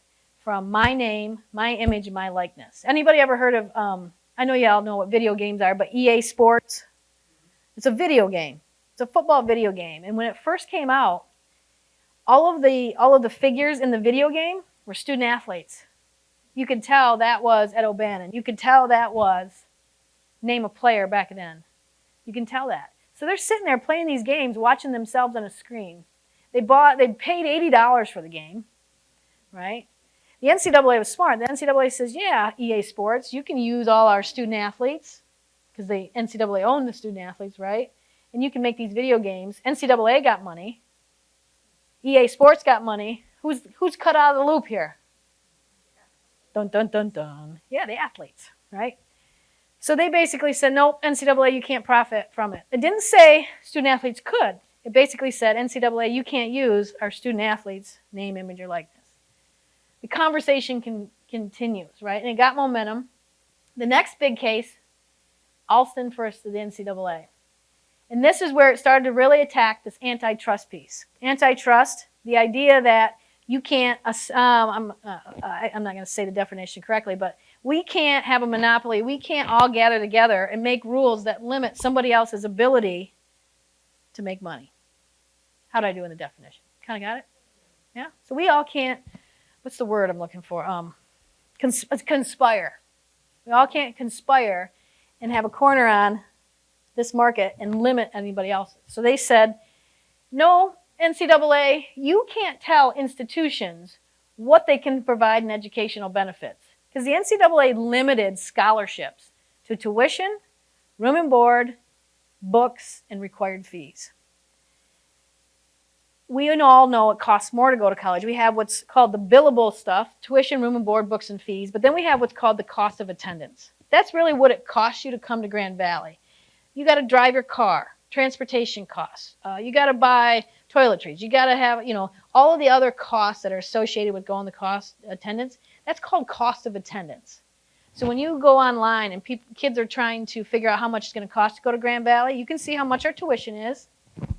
from my name, my image, and my likeness. Anybody ever heard of, I know you all know what video games are, but EA Sports? It's a video game. It's a football video game. And when it first came out, all of the figures in the video game were student athletes. You could tell that was Ed O'Bannon. You could tell that was name a player back then. You can tell that. So they're sitting there playing these games, watching themselves on a screen. They paid $80 for the game, right? The NCAA was smart. The NCAA says, yeah, EA Sports, you can use all our student athletes, because the NCAA owned the student athletes, right? And you can make these video games. NCAA got money. EA Sports got money. Who's cut out of the loop here? Dun, dun, dun, dun. Yeah, the athletes, right? So they basically said, nope, NCAA, you can't profit from it. It didn't say student athletes could. It basically said, NCAA, you can't use our student athletes' name, image, or likeness. The conversation continues, right? And it got momentum. The next big case, Alston versus the NCAA. And this is where it started to really attack this antitrust piece. Antitrust, the idea that you can't, I'm not going to say the definition correctly, but we can't have a monopoly. We can't all gather together and make rules that limit somebody else's ability to make money. How did I do in the definition? Kind of got it? Yeah? So we all can't, what's the word I'm looking for? Conspire. We all can't conspire and have a corner on this market and limit anybody else's. So they said, no, NCAA, you can't tell institutions what they can provide in educational benefits. Because the NCAA limited scholarships to tuition, room and board, books, and required fees. We all know it costs more to go to college. We have what's called the billable stuff, tuition, room and board, books, and fees. But then we have what's called the cost of attendance. That's really what it costs you to come to Grand Valley. You got to drive your car, transportation costs. You got to buy toiletries. You got to have, all of the other costs that are associated with going to cost attendance. That's called cost of attendance. So when you go online and kids are trying to figure out how much it's going to cost to go to Grand Valley, you can see how much our tuition is,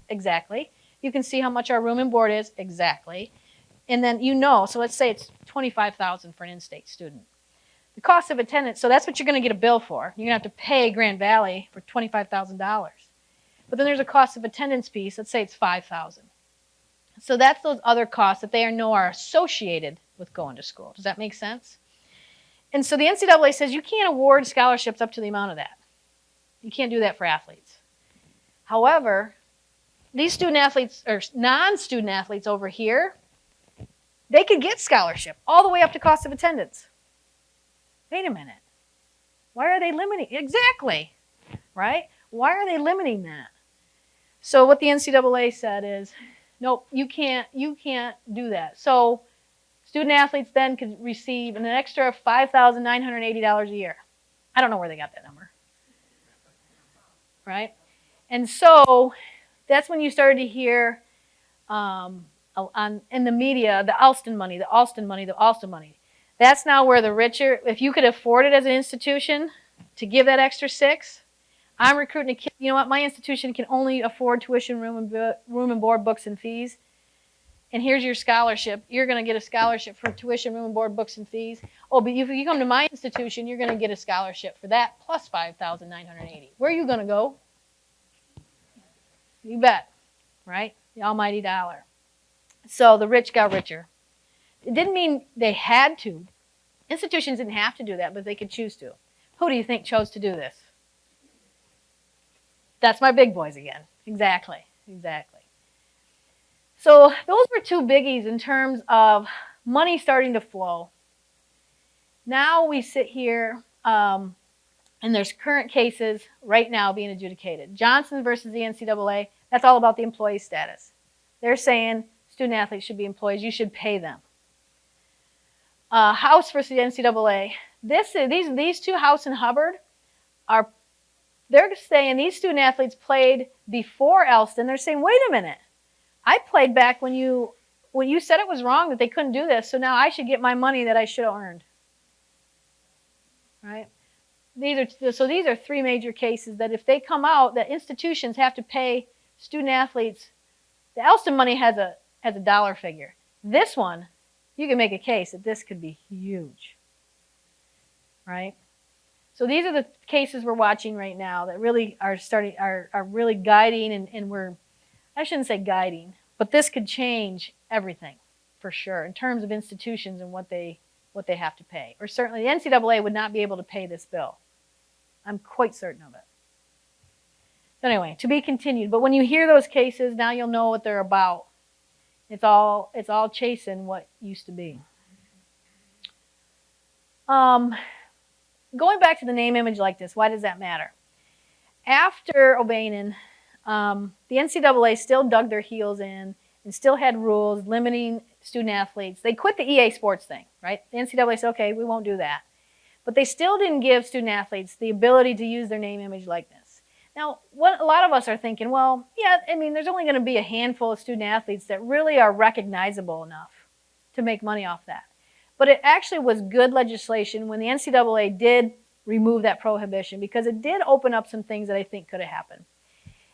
exactly. You can see how much our room and board is, exactly. And then so let's say it's $25,000 for an in-state student. The cost of attendance, so that's what you're going to get a bill for. You're going to have to pay Grand Valley for $25,000. But then there's a cost of attendance piece, let's say it's $5,000. So that's those other costs that they know are associated with going to school. Does that make sense? And so the NCAA says you can't award scholarships up to the amount of that. You can't do that for athletes. However, these student athletes or non-student athletes over here, they could get scholarship all the way up to cost of attendance. Wait a minute. Why are they limiting? Exactly, right? Why are they limiting that? So what the NCAA said is, nope, you can't do that. So student athletes then could receive an extra $5,980 a year. I don't know where they got that number, right? And so that's when you started to hear in the media, the Alston money, the Alston money, the Alston money. That's now where the richer, if you could afford it as an institution to give that extra $6, I'm recruiting a kid. You know what? My institution can only afford tuition, room and board, books and fees. And here's your scholarship. You're going to get a scholarship for tuition, room and board, books and fees. Oh, but if you come to my institution, you're going to get a scholarship for that plus $5,980. Where are you going to go? You bet, right? The almighty dollar. So the rich got richer. It didn't mean they had to. Institutions didn't have to do that, but they could choose to. Who do you think chose to do this? That's my big boys again. Exactly. So those were two biggies in terms of money starting to flow. Now we sit here, and there's current cases right now being adjudicated. Johnson versus the NCAA, that's all about the employee status. They're saying student athletes should be employees. You should pay them. House versus the NCAA. These two, House and Hubbard, they're saying these student athletes played before Alston. They're saying, wait a minute. I played back when you said it was wrong that they couldn't do this, so now I should get my money that I should have earned. Right? These are three major cases that if they come out, that institutions have to pay student athletes. The Alston money has a dollar figure. This one, you can make a case that this could be huge. Right? So these are the cases we're watching right now that really are really guiding, and I shouldn't say guiding, but this could change everything for sure in terms of institutions and what they have to pay. Or certainly the NCAA would not be able to pay this bill. I'm quite certain of it. So anyway, to be continued. But when you hear those cases, now you'll know what they're about. It's all chasing what used to be. Going back to the name, image, likeness, why does that matter? After O'Bannon, the NCAA still dug their heels in and still had rules limiting student athletes. They quit the EA Sports thing, right? The NCAA said, okay, we won't do that. But they still didn't give student athletes the ability to use their name, image, likeness. Now, what a lot of us are thinking, well, yeah, I mean, there's only going to be a handful of student athletes that really are recognizable enough to make money off that. But it actually was good legislation when the NCAA did remove that prohibition, because it did open up some things that I think could have happened.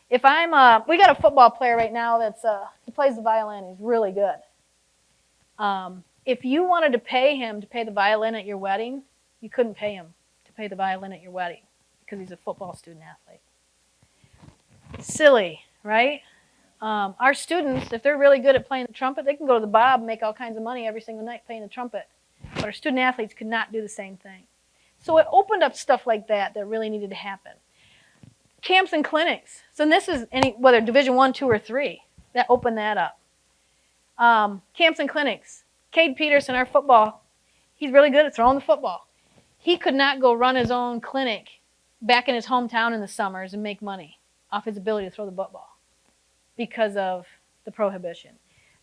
If we got a football player right now he plays the violin, he's really good. If you wanted to pay him to play the violin at your wedding, you couldn't pay him to play the violin at your wedding because he's a football student athlete. Silly, right? Our students, if they're really good at playing the trumpet, they can go to the Bob and make all kinds of money every single night playing the trumpet. But our student athletes could not do the same thing. So it opened up stuff like that really needed to happen. Camps and clinics. So this is whether Division I, II, or III, that opened that up. Camps and clinics. Cade Peterson, our football, he's really good at throwing the football. He could not go run his own clinic back in his hometown in the summers and make money off his ability to throw the football because of the prohibition.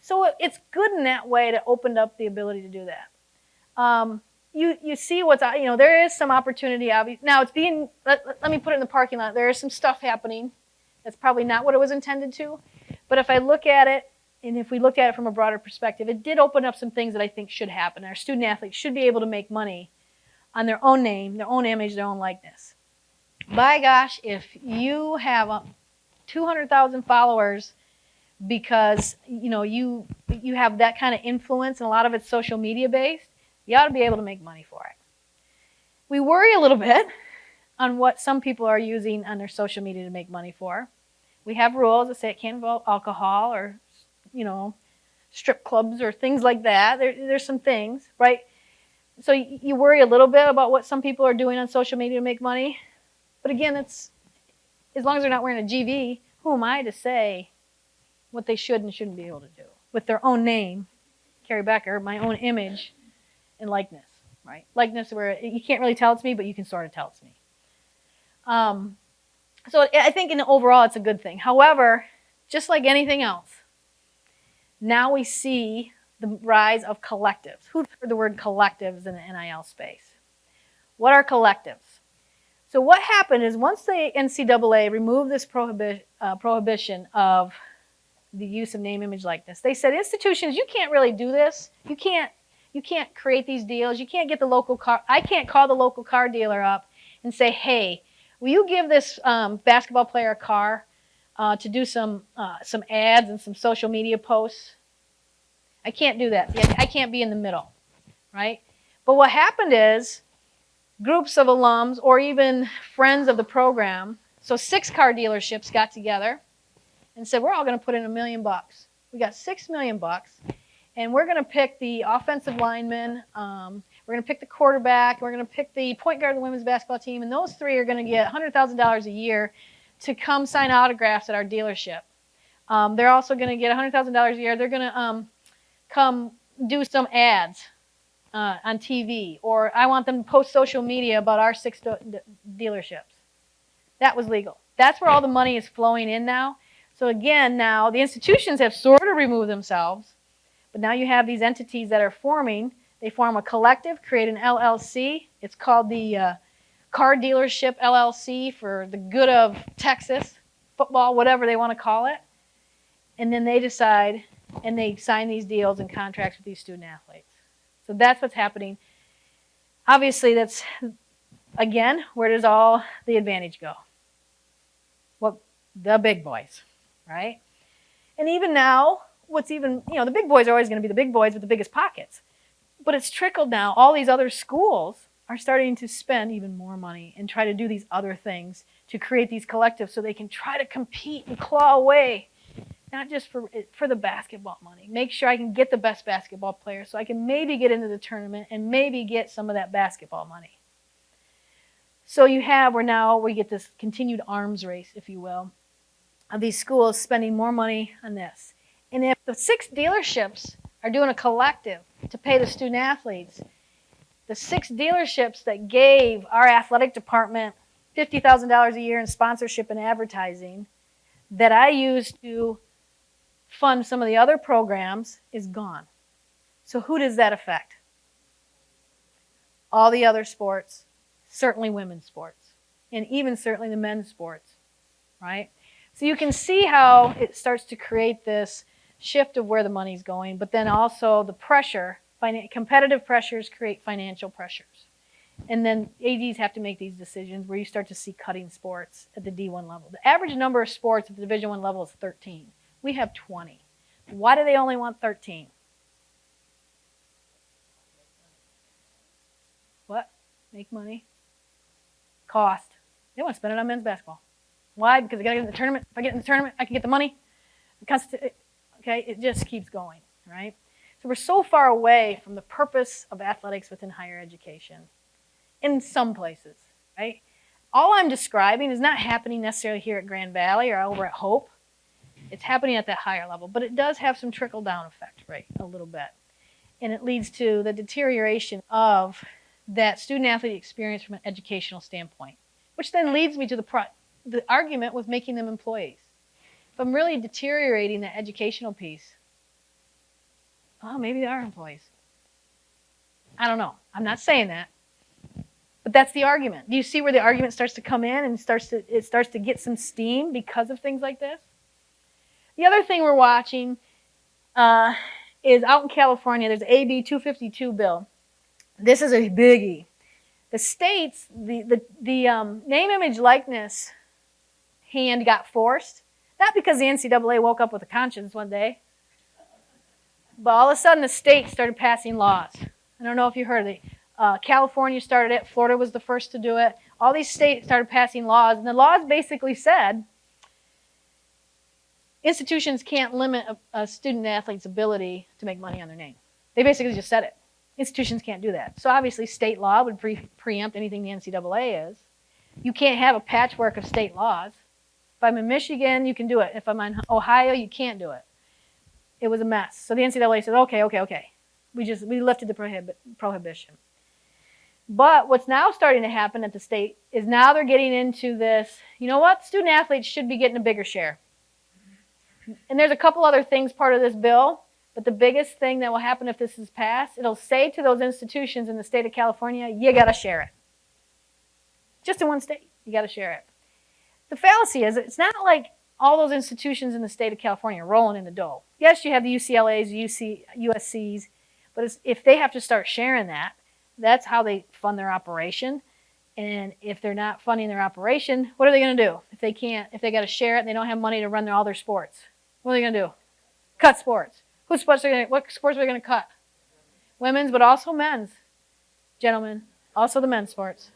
So it's good in that way to open up the ability to do that. You see what's, there is some opportunity. Now it's being, let me put it in the parking lot. There is some stuff happening that's probably not what it was intended to. But if I look at it, and if we looked at it from a broader perspective, it did open up some things that I think should happen. Our student athletes should be able to make money on their own name, their own image, their own likeness. By gosh, if you have 200,000 followers because you have that kind of influence, and a lot of it's social media based, you ought to be able to make money for it. We worry a little bit on what some people are using on their social media to make money for. We have rules that say it can't involve alcohol or, strip clubs or things like that. There's some things, right? So you worry a little bit about what some people are doing on social media to make money. But again, it's as long as they're not wearing a GV, who am I to say what they should and shouldn't be able to do with their own name, Keri Becker, my own image and likeness, right? Likeness where you can't really tell it's me, but you can sort of tell it's me. So I think in the overall it's a good thing. However, just like anything else, now we see the rise of collectives. Who's heard the word collectives in the NIL space? What are collectives? So what happened is once the NCAA removed this prohibition of the use of name, image, likeness, they said, institutions, you can't really do this. You can't create these deals. You can't get the local car. I can't call the local car dealer up and say, hey, will you give this basketball player a car to do some ads and some social media posts? I can't do that. I can't be in the middle, right? But what happened is groups of alums or even friends of the program, so 6 car dealerships got together and said, we're all going to put in $1 million. We got $6 million, and we're going to pick the offensive lineman, we're going to pick the quarterback, we're going to pick the point guard of the women's basketball team, and those 3 are going to get $100,000 a year to come sign autographs at our dealership. They're also going to get $100,000 a year. They're going to come do some ads on TV, or I want them to post social media about our 6 dealerships. That was legal. That's where all the money is flowing in now. So again, now the institutions have sort of removed themselves, but now you have these entities that are forming. They form a collective, create an LLC. It's called the Car Dealership LLC for the good of Texas, football, whatever they want to call it. And then they decide and they sign these deals and contracts with these student athletes. So that's what's happening. Obviously, that's, again, where does all the advantage go? Well, the big boys, right? And even now, the big boys are always going to be the big boys with the biggest pockets. But it's trickled now. All these other schools are starting to spend even more money and try to do these other things to create these collectives so they can try to compete and claw away, not just for the basketball money. Make sure I can get the best basketball player so I can maybe get into the tournament and maybe get some of that basketball money. So we get this continued arms race, if you will, of these schools spending more money on this. And if the 6 dealerships are doing a collective to pay the student athletes, the 6 dealerships that gave our athletic department $50,000 a year in sponsorship and advertising that I use to fund some of the other programs is gone. So who does that affect? All the other sports, certainly women's sports, and even certainly the men's sports, right? So you can see how it starts to create this shift of where the money's going, but then also the pressure, competitive pressures create financial pressures. And then ADs have to make these decisions where you start to see cutting sports at the D1 level. The average number of sports at the Division I level is 13. We have 20. Why do they only want 13? What? Make money? Cost. They want to spend it on men's basketball. Why? Because they got to get in the tournament. If I get in the tournament, I can get the money. Okay, it just keeps going, right? So we're so far away from the purpose of athletics within higher education in some places, right? All I'm describing is not happening necessarily here at Grand Valley or over at Hope. It's happening at that higher level, but it does have some trickle-down effect, right, a little bit. And it leads to the deterioration of that student-athlete experience from an educational standpoint, which then leads me to the argument with making them employees. If I'm really deteriorating the educational piece, well, maybe they are employees. I don't know. I'm not saying that. But that's the argument. Do you see where the argument starts to come in and it starts to get some steam because of things like this? The other thing we're watching is out in California, there's a AB 252 bill. This is a biggie. The states, the name, image, likeness hand got forced, not because the NCAA woke up with a conscience one day, but all of a sudden the states started passing laws. I don't know if you heard of it. California started it. Florida was the first to do it. All these states started passing laws, and the laws basically said, institutions can't limit a student athlete's ability to make money on their name. They basically just said it. Institutions can't do that. So obviously state law would preempt anything the NCAA is. You can't have a patchwork of state laws. If I'm in Michigan, you can do it. If I'm in Ohio, you can't do it. It was a mess. So the NCAA said, okay. We lifted the prohibition. But what's now starting to happen at the state is now they're getting into this, you know what, student athletes should be getting a bigger share. And there's a couple other things part of this bill, but the biggest thing that will happen if this is passed, it'll say to those institutions in the state of California, you got to share it. Just in one state, you got to share it. The fallacy is it's not like all those institutions in the state of California are rolling in the dough. Yes, you have the UCLAs, USCs, but if they have to start sharing that, that's how they fund their operation. And if they're not funding their operation, what are they going to do? If they got to share it and they don't have money to run all their sports, what are they going to do? Cut sports. What sports are they going to cut? Women's, but also men's. Gentlemen, also the men's sports.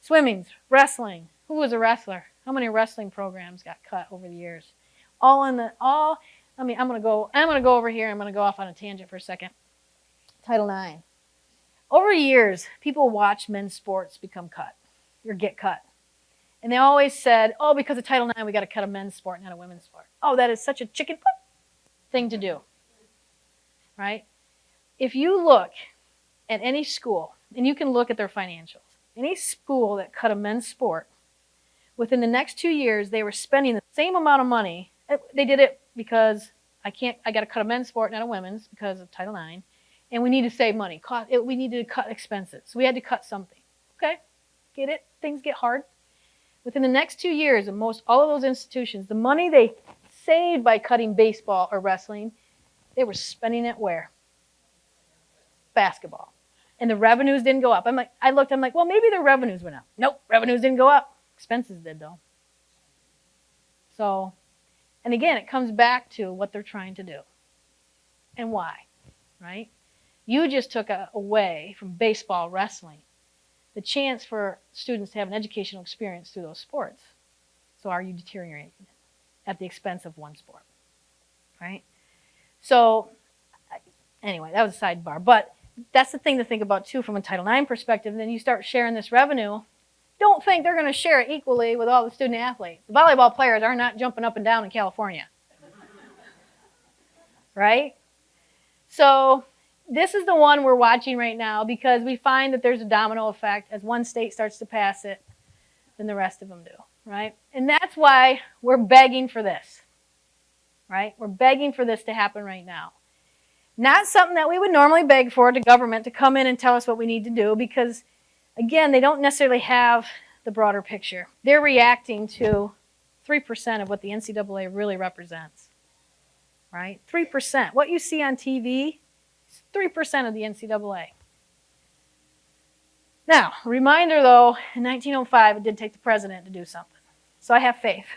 Swimming, wrestling. Who was a wrestler? How many wrestling programs got cut over the years? I'm going to go over here. I'm going to go off on a tangent for a second. Title IX. Over years, people watch men's sports become cut or get cut. And they always said, oh, because of Title IX, we got to cut a men's sport, not a women's sport. Oh, that is such a chicken thing to do, right? If you look at any school, and you can look at their financials, any school that cut a men's sport, within the next 2 years, they were spending the same amount of money. They did it because I got to cut a men's sport, not a women's, because of Title IX. And we need to save money. We need to cut expenses. So we had to cut something. Okay, get it? Things get hard. Within the next 2 years, all of those institutions, the money they saved by cutting baseball or wrestling, they were spending it where? Basketball. And the revenues didn't go up. I'm like, well, maybe the revenues went up. Nope, revenues didn't go up. Expenses did, though. So, and again, it comes back to what they're trying to do and why, right? You just took away from baseball, wrestling, the chance for students to have an educational experience through those sports. So are you deteriorating at the expense of one sport, right? So anyway, that was a sidebar. But that's the thing to think about, too, from a Title IX perspective. And then you start sharing this revenue. Don't think they're going to share it equally with all the student athletes. The volleyball players are not jumping up and down in California, right? So this is the one we're watching right now because we find that there's a domino effect. As one state starts to pass it, then the rest of them do, right? And that's why we're begging for this, right? We're begging for this to happen right now. Not something that we would normally beg for the government to come in and tell us what we need to do because, again, they don't necessarily have the broader picture. They're reacting to 3% of what the NCAA really represents, right? 3%. What you see on TV, 3% of the NCAA. Now, a reminder though, in 1905, it did take the president to do something. So I have faith,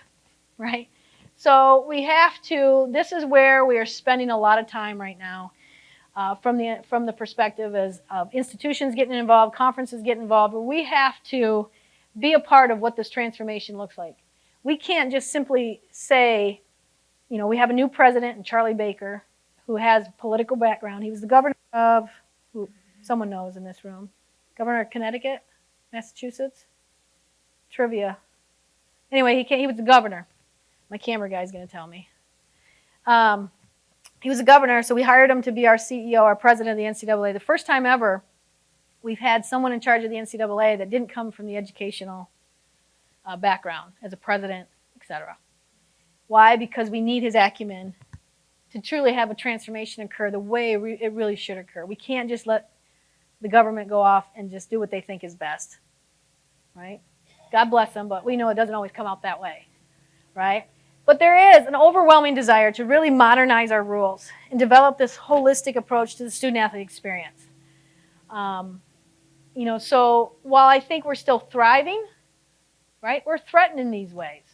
right? So we have to, this is where we are spending a lot of time right now from the perspective of institutions getting involved, conferences getting involved, where we have to be a part of what this transformation looks like. We can't just simply say, you know, we have a new president in Charlie Becker, who has political background. He was the governor of, who someone knows in this room, governor of Connecticut, Massachusetts, trivia. Anyway, he was the governor. My camera guy's going to tell me. He was a governor, so we hired him to be our CEO, our president of the NCAA. The first time ever we've had someone in charge of the NCAA that didn't come from the educational background as a president, etc. Why? Because we need his acumen to truly have a transformation occur the way it really should occur. We can't just let the government go off and just do what they think is best, right? God bless them, but we know it doesn't always come out that way, right? But there is an overwhelming desire to really modernize our rules and develop this holistic approach to the student-athlete experience. You know, so while I think we're still thriving, right, we're threatened in these ways,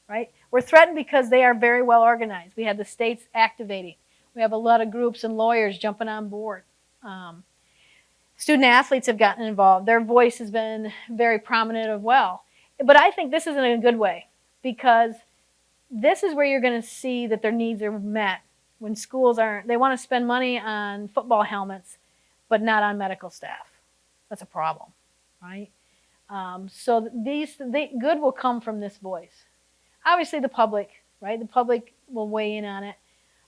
right? We're threatened because they are very well organized. We have the states activating. We have a lot of groups and lawyers jumping on board. Student athletes have gotten involved. Their voice has been very prominent as well. But I think this is in a good way because this is where you're going to see that their needs are met when schools aren't. They want to spend money on football helmets, but not on medical staff. That's a problem, right? So good will come from this voice. Obviously, the public, right? The public will weigh in on it.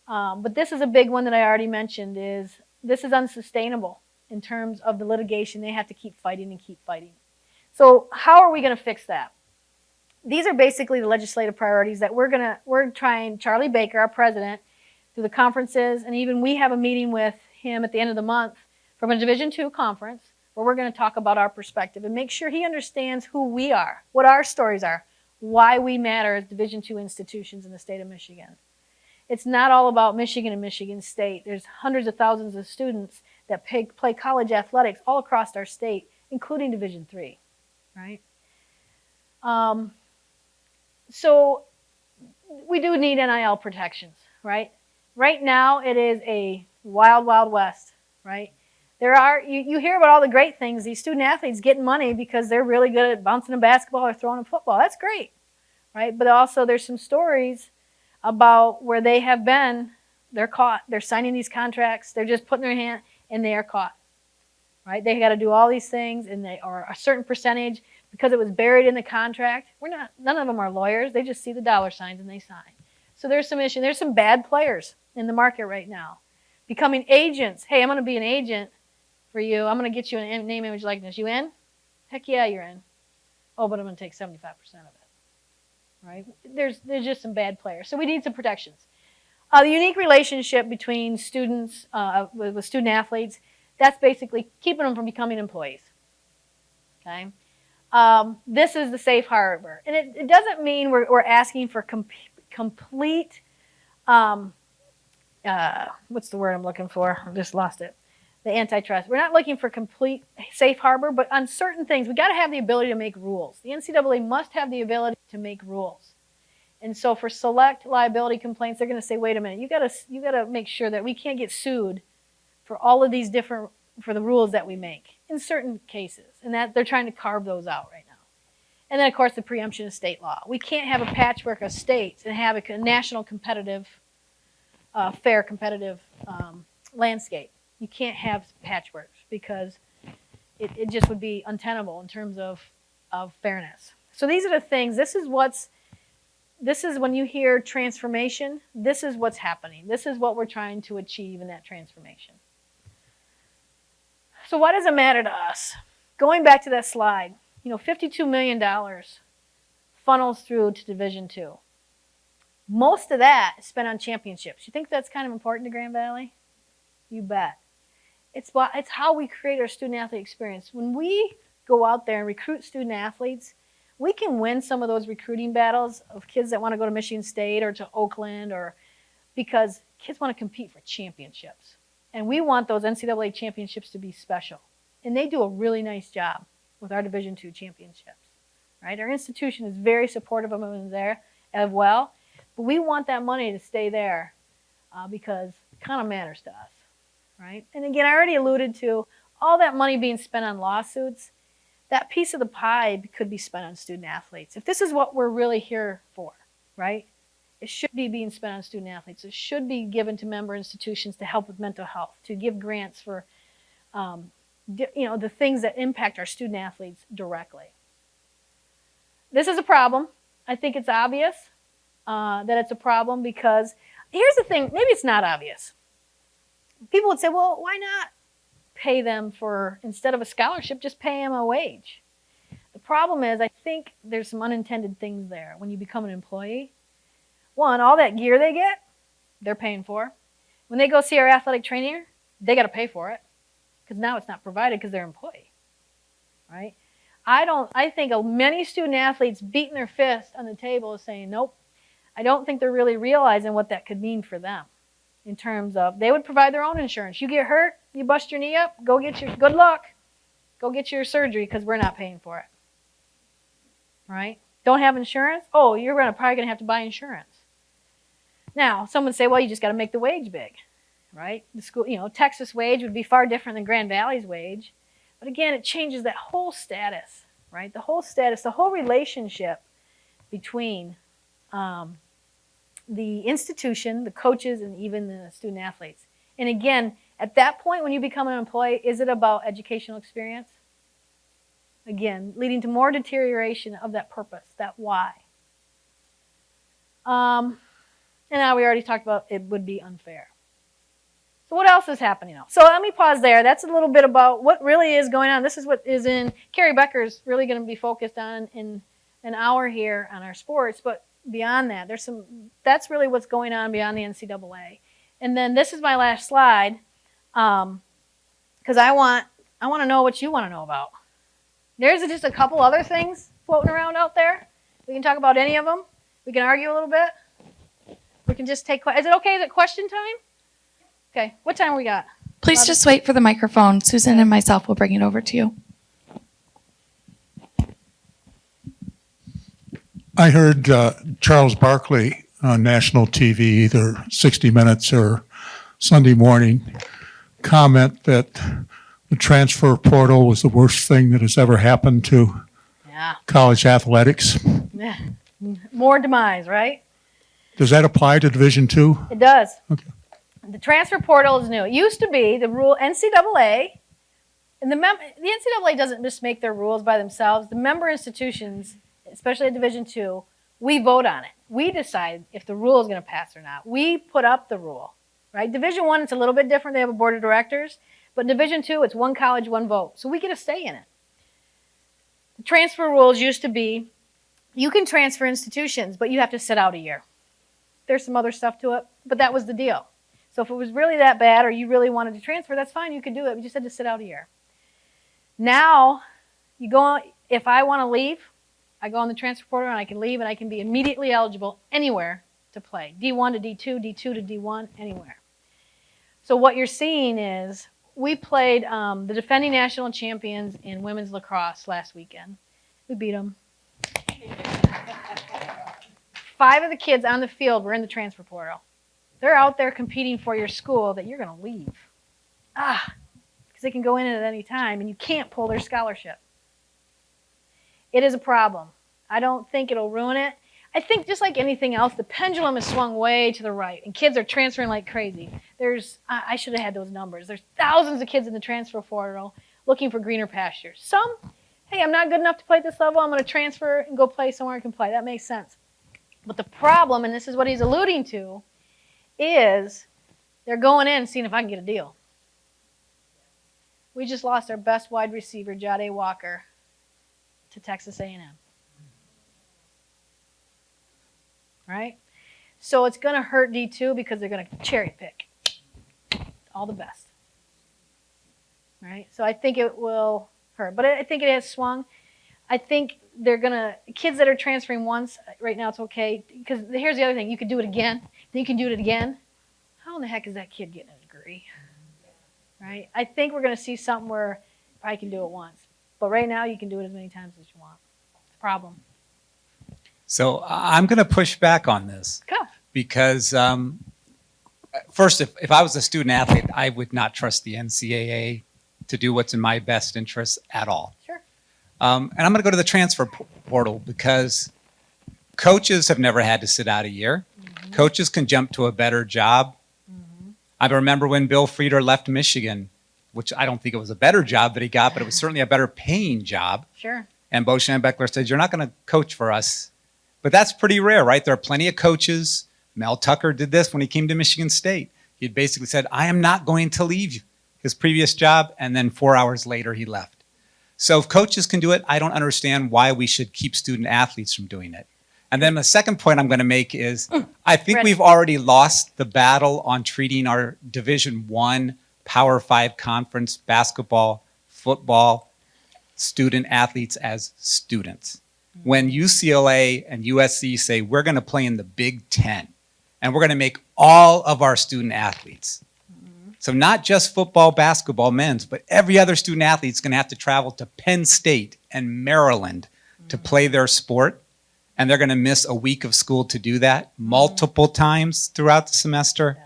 But this is a big one that I already mentioned. This is unsustainable in terms of the litigation. They have to keep fighting and keep fighting. So how are we going to fix that? These are basically the legislative priorities that we're trying. Charlie Becker, our president, through the conferences, and even we have a meeting with him at the end of the month from a Division II conference where we're going to talk about our perspective and make sure he understands who we are, what our stories are, why we matter as Division II institutions in the state of Michigan. It's not all about Michigan and Michigan State. There's hundreds of thousands of students that play college athletics all across our state, including Division III, right? So we do need NIL protections, right? Right now it is a wild, wild west, right? You hear about all the great things, these student athletes getting money because they're really good at bouncing a basketball or throwing a football. That's great, right? But also there's some stories about where they have been, they're caught, they're signing these contracts, they're just putting their hand, and they are caught, right? They got to do all these things, and they are a certain percentage because it was buried in the contract. None of them are lawyers. They just see the dollar signs and they sign. So there's some issue. There's some bad players in the market right now. Becoming agents. Hey, I'm going to be an agent for you. I'm going to get you a name, image, likeness. You in? Heck yeah, you're in. Oh, but I'm going to take 75% of it. Right? There's just some bad players. So we need some protections. The unique relationship between students with student athletes, that's basically keeping them from becoming employees. Okay? This is the safe harbor. And it doesn't mean we're asking for complete, what's the word I'm looking for? I just lost it. The antitrust. We're not looking for complete safe harbor, but on certain things, we got to have the ability to make rules. The NCAA must have the ability to make rules. And so for select liability complaints, they're going to say, wait a minute, you got to make sure that we can't get sued for all of these for the rules that we make in certain cases. And that they're trying to carve those out right now. And then, of course, the preemption of state law. We can't have a patchwork of states and have a national competitive, fair competitive landscape. You can't have patchworks because it just would be untenable in terms of fairness. So these are the things. This is when you hear transformation, this is what's happening. This is what we're trying to achieve in that transformation. So why does it matter to us? Going back to that slide, $52 million funnels through to Division II. Most of that is spent on championships. You think that's kind of important to Grand Valley? You bet. It's how we create our student-athlete experience. When we go out there and recruit student athletes, we can win some of those recruiting battles of kids that want to go to Michigan State or to Oakland, because kids want to compete for championships. And we want those NCAA championships to be special. And they do a really nice job with our Division II championships. Right? Our institution is very supportive of them there as well. But we want that money to stay there because it kind of matters to us. Right? And again, I already alluded to all that money being spent on lawsuits. That piece of the pie could be spent on student athletes. If this is what we're really here for, right? It should be being spent on student athletes. It should be given to member institutions to help with mental health, to give grants for, the things that impact our student athletes directly. This is a problem. I think it's obvious that it's a problem because here's the thing. Maybe it's not obvious. People would say, well, why not pay them instead of a scholarship, just pay them a wage? The problem is, I think there's some unintended things there when you become an employee. One, all that gear they get, they're paying for. When they go see our athletic trainer, they got to pay for it because now it's not provided because they're an employee, right? I think many student athletes beating their fist on the table saying, nope, I don't think they're really realizing what that could mean for them. In terms of, they would provide their own insurance. You get hurt, you bust your knee up, good luck. Go get your surgery because we're not paying for it. Right? Don't have insurance? Oh, you're probably going to have to buy insurance. Now, some would say, well, you just got to make the wage big. Right? The school, Texas wage would be far different than Grand Valley's wage. But again, it changes that whole status. Right? The whole status, the whole relationship between the institution, the coaches, and even the student athletes. And again, at that point when you become an employee, is it about educational experience? Again, leading to more deterioration of that purpose, that why. And now we already talked about it would be unfair. So what else is happening now? So let me pause there. That's a little bit about what really is going on. This is what is in, Keri Becker's really going to be focused on in an hour here on our sports, but beyond that, that's really what's going on beyond the NCAA. And then this is my last slide, because I want to know what you want to know about. There's just a couple other things floating around out there. We can talk about any of them. We can argue a little bit. We can just take, is it okay? Is it question time? Okay, what time we got? Please just wait for the microphone. Susan and myself will bring it over to you. I heard Charles Barkley on national TV, either 60 Minutes or Sunday Morning, comment that the transfer portal was the worst thing that has ever happened to college athletics. Yeah. More demise, right? Does that apply to Division II? It does. Okay. The transfer portal is new. It used to be the rule NCAA, and the NCAA doesn't just make their rules by themselves. The member institutions, especially at Division II, we vote on it. We decide if the rule is going to pass or not. We put up the rule, right? Division I, it's a little bit different. They have a board of directors. But Division II, it's one college, one vote. So we get a say in it. The transfer rules used to be, you can transfer institutions, but you have to sit out a year. There's some other stuff to it, but that was the deal. So if it was really that bad or you really wanted to transfer, that's fine. You could do it. You just had to sit out a year. Now, you go on, if I want to leave, I go on the transfer portal and I can leave and I can be immediately eligible anywhere to play. D1 to D2, D2 to D1, anywhere. So what you're seeing is we played the defending national champions in women's lacrosse last weekend. We beat them. 5 of the kids on the field were in the transfer portal. They're out there competing for your school that you're going to leave. Because they can go in at any time and you can't pull their scholarship. It is a problem. I don't think it'll ruin it. I think just like anything else, the pendulum has swung way to the right, and kids are transferring like crazy. I should have had those numbers. There's thousands of kids in the transfer portal looking for greener pastures. Some, hey, I'm not good enough to play at this level. I'm going to transfer and go play somewhere I can play. That makes sense. But the problem, and this is what he's alluding to, is they're going in and seeing if I can get a deal. We just lost our best wide receiver, Jade Walker, to Texas A&M. Right? So it's going to hurt D2 because they're going to cherry pick all the best. Right? So I think it will hurt. But I think it has swung. I think they're going to, kids that are transferring once, right now it's okay. Because here's the other thing. You could do it again. Then you can do it again. How in the heck is that kid getting a degree? Right? I think we're going to see something where I can do it once. But right now you can do it as many times as you want. It's a problem. So I'm going to push back on this. Go. Because first, if I was a student athlete, I would not trust the NCAA to do what's in my best interest at all. Sure. And I'm going to go to the transfer portal because coaches have never had to sit out a year. Mm-hmm. Coaches can jump to a better job. Mm-hmm. I remember when Bill Frieder left Michigan, which I don't think it was a better job that he got, but it was certainly a better paying job. Sure. And Bo Schembechler said, you're not going to coach for us. But that's pretty rare, right? There are plenty of coaches. Mel Tucker did this when he came to Michigan State. He basically said, I am not going to leave his previous job, and then 4 hours later he left. So if coaches can do it, I don't understand why we should keep student athletes from doing it. And then the second point I'm going to make is I think we've already lost the battle on treating our Division I Power 5 conference basketball, football, student athletes as students. When UCLA and USC say we're going to play in the Big Ten and we're going to make all of our student athletes. So not just football, basketball, men's, but every other student athlete is going to have to travel to Penn State and Maryland to play their sport. And they're going to miss a week of school to do that multiple times throughout the semester. Yeah.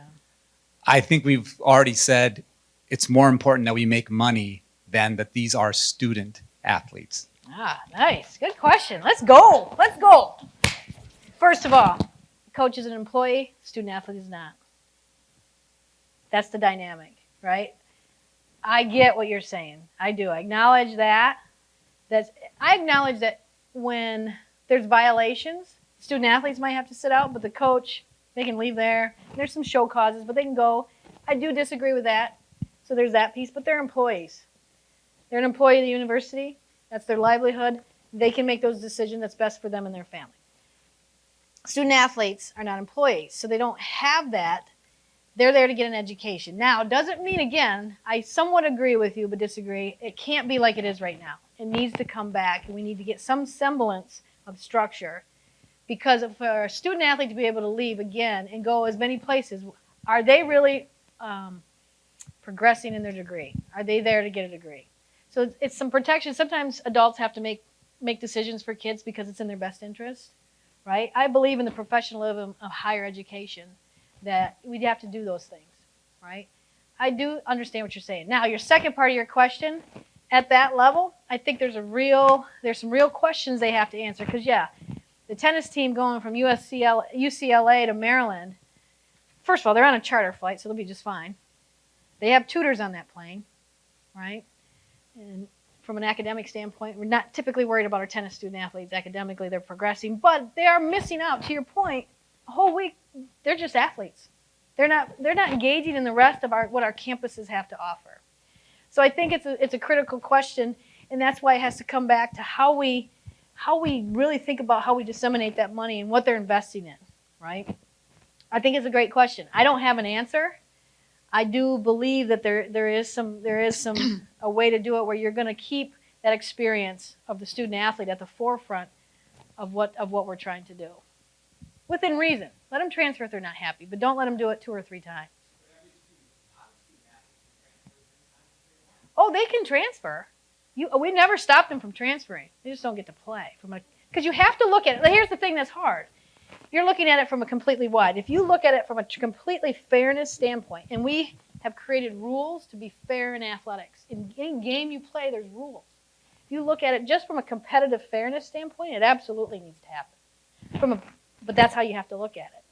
I think we've already said it's more important that we make money than that these are student athletes. Nice. Good question. Let's go. First of all, coach is an employee, student athlete is not. That's the dynamic, right? I get what you're saying. I do. I acknowledge that. I acknowledge that when there's violations, student athletes might have to sit out, but the coach, they can leave there. There's some show causes, but they can go. I do disagree with that. So there's that piece, but they're employees. They're an employee of the university. That's their livelihood. They can make those decisions that's best for them and their family. Student athletes are not employees, so they don't have that. They're there to get an education. Now, it doesn't mean, again, I somewhat agree with you but disagree. It can't be like it is right now. It needs to come back, and we need to get some semblance of structure. Because for a student athlete to be able to leave again and go as many places, are they really progressing in their degree? Are they there to get a degree? So it's some protection. Sometimes adults have to make decisions for kids because it's in their best interest, right? I believe in the professionalism of higher education, that we'd have to do those things, right? I do understand what you're saying. Now, your second part of your question, at that level, I think there's some real questions they have to answer. Because, yeah, the tennis team going from UCLA to Maryland, first of all, they're on a charter flight, so they'll be just fine. They have tutors on that plane, right? And from an academic standpoint, we're not typically worried about our tennis student athletes. Academically, they're progressing, but they are missing out, to your point, a whole week. They're just athletes. They're not engaging in the rest of what our campuses have to offer. So I think it's a critical question, and that's why it has to come back to how we really think about how we disseminate that money and what they're investing in, right? I think it's a great question. I don't have an answer. I do believe that there is a way to do it where you're going to keep that experience of the student athlete at the forefront of what we're trying to do, within reason. Let them transfer if they're not happy, but don't let them do it 2 or 3 times. Oh, they can transfer. We never stopped them from transferring. They just don't get to play. Because you have to look at it. Here's the thing that's hard. You're looking at it from a completely wide. If you look at it from a completely fairness standpoint, and we have created rules to be fair in athletics. In any game you play, there's rules. If you look at it just from a competitive fairness standpoint, it absolutely needs to happen. But that's how you have to look at it.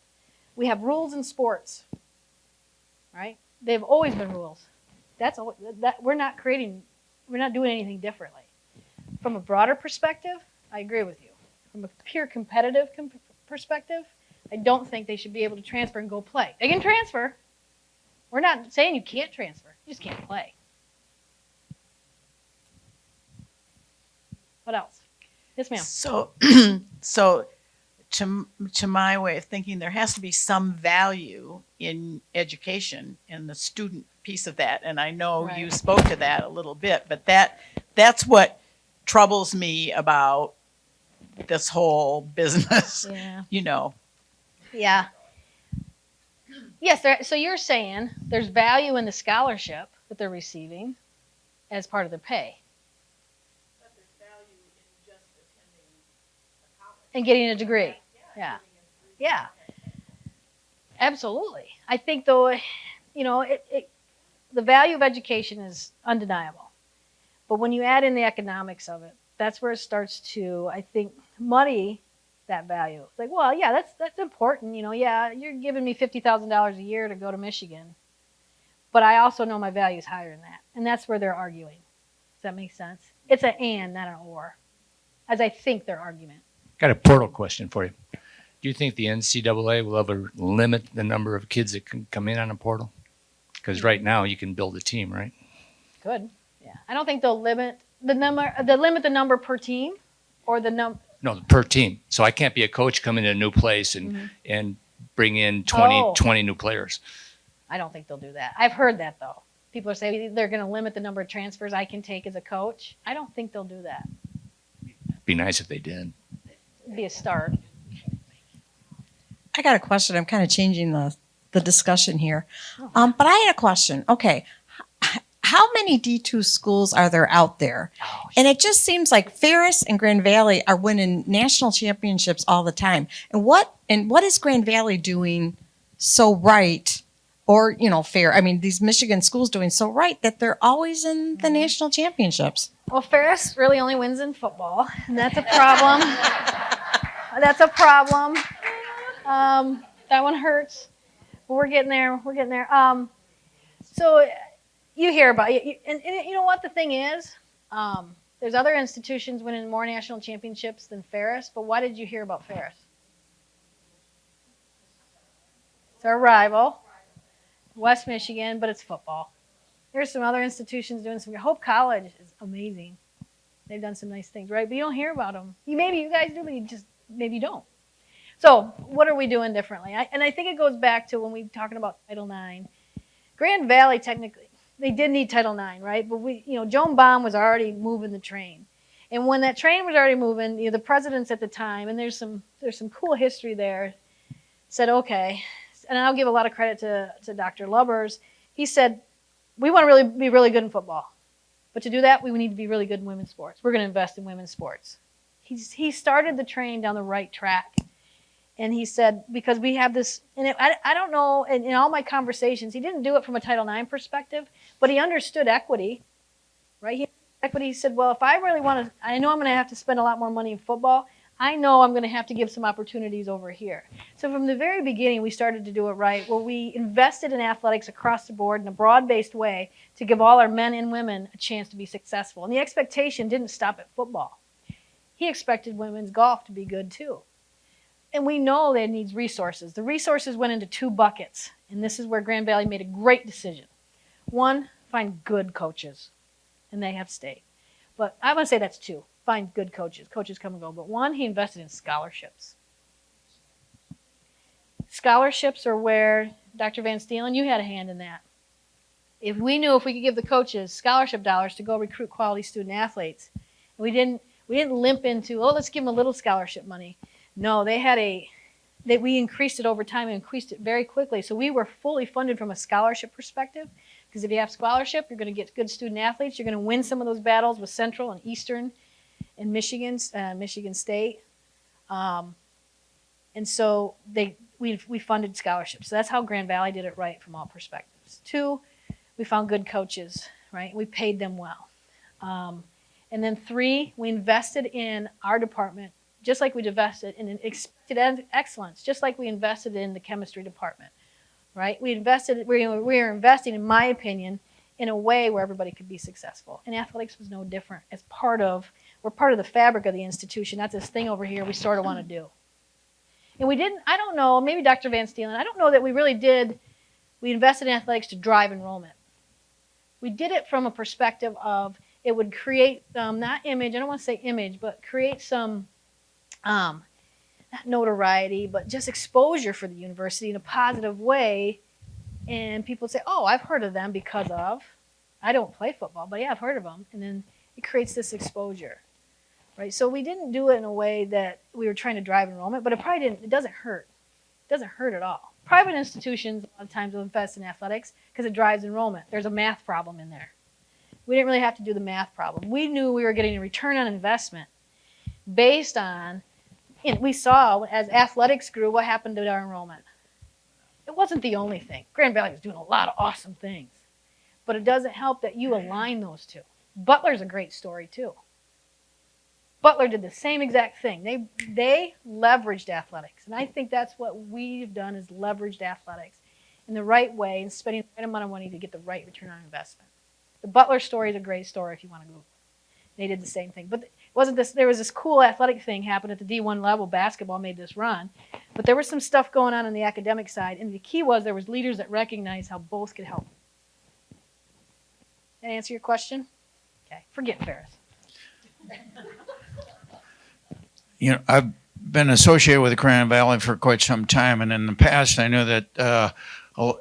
We have rules in sports, right? They've always been rules. We're not doing anything differently. From a broader perspective, I agree with you. From a pure competitive perspective, I don't think they should be able to transfer and go play. They can transfer. We're not saying you can't transfer. You just can't play. What else? Yes, ma'am. So to my way of thinking, there has to be some value in education and the student piece of that. And I know you spoke to that a little bit, but that's what troubles me about this whole business. Yeah. Yeah. Yes. So you're saying there's value in the scholarship that they're receiving as part of their pay. But there's value in just attending a college. And getting a degree. Yeah. Yeah. Absolutely. I think, though, the value of education is undeniable. But when you add in the economics of it, that's where it starts to, I think, muddy that value. It's like, well, yeah, that's important. Yeah, you're giving me $50,000 a year to go to Michigan. But I also know my value is higher than that. And that's where they're arguing. Does that make sense? It's an and, not an or, as I think their argument. Got a portal question for you. Do you think the NCAA will ever limit the number of kids that can come in on a portal? Because right now you can build a team, right? Good. Yeah. I don't think they'll limit the number. They'll limit the number per team, or the number. No, per team. So I can't be a coach coming to a new place and bring in 20 new players. I don't think they'll do that. I've heard that, though. People are saying they're going to limit the number of transfers I can take as a coach. I don't think they'll do that. It'd be nice if they did. It'd be a start. I got a question. I'm kind of changing the discussion here. But I had a question. Okay. How many D2 schools are there out there? And it just seems like Ferris and Grand Valley are winning national championships all the time. And what is Grand Valley doing so right, or fair? I mean, these Michigan schools doing so right that they're always in the national championships. Well, Ferris really only wins in football, and that's a problem. That's a problem. That one hurts, but we're getting there. We're getting there. So you hear about it, and you know what the thing is? There's other institutions winning more national championships than Ferris, but why did you hear about Ferris? It's our rival, West Michigan, but it's football. There's some other institutions doing some. Hope College is amazing. They've done some nice things, right? But you don't hear about them. Maybe you guys do, but maybe you don't. So what are we doing differently? And I think it goes back to when we were talking about Title IX. Grand Valley, technically, they did need Title IX, right? But Joan Baum was already moving the train. And when that train was already moving, the presidents at the time, and there's some cool history there, said, okay, and I'll give a lot of credit to Dr. Lubbers. He said, we want to be really good in football. But to do that, we need to be really good in women's sports. We're going to invest in women's sports. He started the train down the right track. And he said, because we have this, and I don't know, in all my conversations, he didn't do it from a Title IX perspective, but he understood equity, right? He said, well, if I really want to, I know I'm going to have to spend a lot more money in football. I know I'm going to have to give some opportunities over here. So from the very beginning, we started to do it right, where we invested in athletics across the board in a broad-based way to give all our men and women a chance to be successful. And the expectation didn't stop at football. He expected women's golf to be good too. And we know that it needs resources. The resources went into two buckets, and this is where Grand Valley made a great decision. One, find good coaches, and they have stayed. But I want to say that's two. Find good coaches. Coaches come and go. But one, he invested in scholarships. Scholarships are where, Dr. Van Steelen, you had a hand in that. If we knew if we could give the coaches scholarship dollars to go recruit quality student athletes, and we didn't limp into, let's give them a little scholarship money. No, we increased it over time and increased it very quickly. So we were fully funded from a scholarship perspective, because if you have scholarship, you're going to get good student athletes. You're going to win some of those battles with Central and Eastern and Michigan State. And so we funded scholarships. So that's how Grand Valley did it right from all perspectives. Two, we found good coaches, right? We paid them well. And then three, we invested in our department, just like we invested in expected excellence, just like we invested in the chemistry department, right? We were investing, in my opinion, in a way where everybody could be successful. And athletics was no different. We're part of the fabric of the institution. That's this thing over here we sort of want to do. And I don't know, maybe Dr. Van Steelen, I don't know that we really did, we invested in athletics to drive enrollment. We did it from a perspective of it would create, not image, I don't want to say image, but create some, not notoriety, but just exposure for the university in a positive way. And people say, oh, I've heard of them because of, I don't play football, but yeah, I've heard of them. And then it creates this exposure, right? So we didn't do it in a way that we were trying to drive enrollment, but it doesn't hurt. It doesn't hurt at all. Private institutions, a lot of times, will invest in athletics because it drives enrollment. There's a math problem in there. We didn't really have to do the math problem. We knew we were getting a return on investment based on, we saw as athletics grew, what happened to our enrollment. It wasn't the only thing. Grand Valley was doing a lot of awesome things, but it doesn't help that you align those two. Butler's a great story too. Butler did the same exact thing. They leveraged athletics, and I think that's what we've done, is leveraged athletics in the right way and spending the right amount of money to get the right return on investment. The Butler story is a great story if you want to Google it. They did the same thing, but there was this cool athletic thing happened at the D1 level. Basketball made this run, but there was some stuff going on the academic side, and the key was there was leaders that recognized how both could help. Did that answer your question? Okay, forget Ferris. I've been associated with the Grand Valley for quite some time, and in the past, I know that a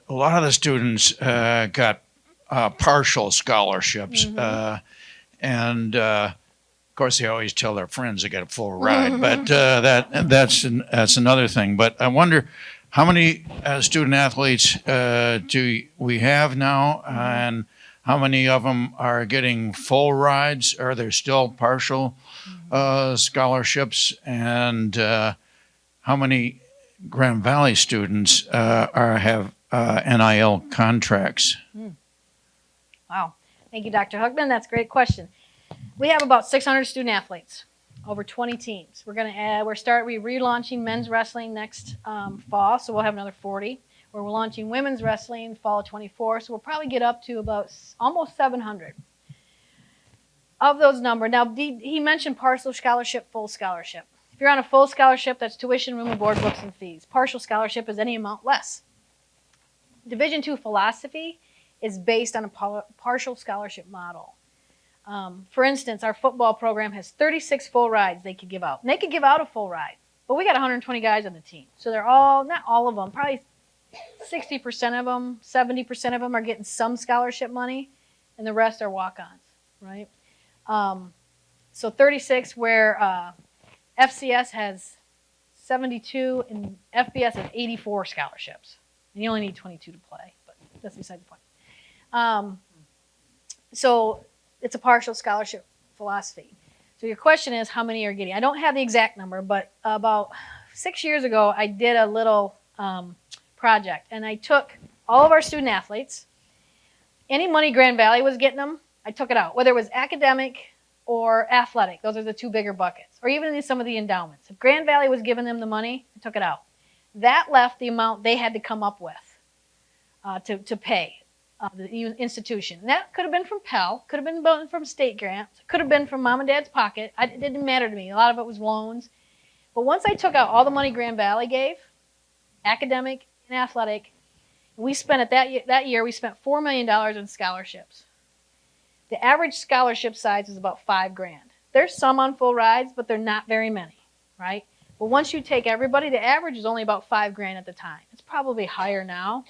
lot of the students got partial scholarships, and of course, they always tell their friends they get a full ride. But that's another thing. But I wonder, how many student athletes do we have now, and how many of them are getting full rides? Are there still partial scholarships? And how many Grand Valley students have NIL contracts? Wow. Thank you, Dr. Huckman. That's a great question. We have about 600 student athletes. over 20 teams. We're relaunching men's wrestling next fall, so we'll have another 40. We're launching women's wrestling fall of 24, so we'll probably get up to about almost 700. Of those numbers, now he mentioned partial scholarship, full scholarship. If you're on a full scholarship, that's tuition, room and board, books, and fees. Partial scholarship is any amount less. Division II philosophy is based on a partial scholarship model. For instance, our football program has 36 full rides they could give out. And they could give out a full ride, but we got 120 guys on the team. So they're all, not all of them, probably 60% of them, 70% of them are getting some scholarship money, and the rest are walk-ons, right? So 36 where FCS has 72 and FBS has 84 scholarships. And you only need 22 to play, but that's beside the point. So it's a partial scholarship philosophy. So your question is how many are getting? I don't have the exact number, but about 6 years ago, I did a little project, and I took all of our student athletes. Any money Grand Valley was getting them, I took it out, whether it was academic or athletic. Those are the two bigger buckets, or even in some of the endowments. If Grand Valley was giving them the money, I took it out. That left the amount they had to come up with to pay the institution. And that could have been from Pell, could have been from state grants, could have been from mom and dad's pocket. It didn't matter to me. A lot of it was loans. But once I took out all the money Grand Valley gave, academic and athletic, we spent that year we spent $4 million in scholarships. The average scholarship size is about $5,000. There's some on full rides, but they're not very many, right? But once you take everybody, the average is only about $5,000 at the time. It's probably higher now.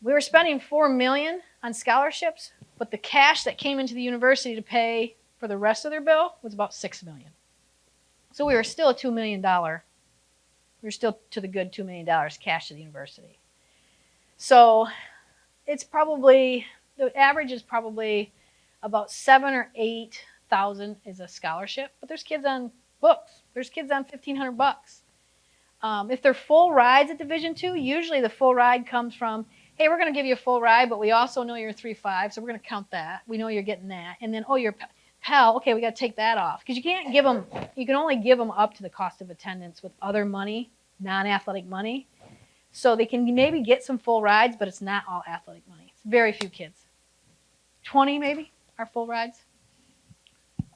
We were spending $4 million on scholarships, but the cash that came into the university to pay for the rest of their bill was about $6 million. So we were still a $2 million. We were still to the good $2 million cash to the university. So it's probably, the average is probably about 7,000 or 8,000 is a scholarship, but there's kids on books. There's kids on $1,500. If they're full rides at Division II, usually the full ride comes from, hey, we're going to give you a full ride, but we also know you're 3.5, so we're going to count that. We know you're getting that. And then, oh, you're Pell, okay, we got to take that off. Because you can't give them, you can only give them up to the cost of attendance with other money, non-athletic money. So they can maybe get some full rides, but it's not all athletic money. It's very few kids. 20 maybe are full rides.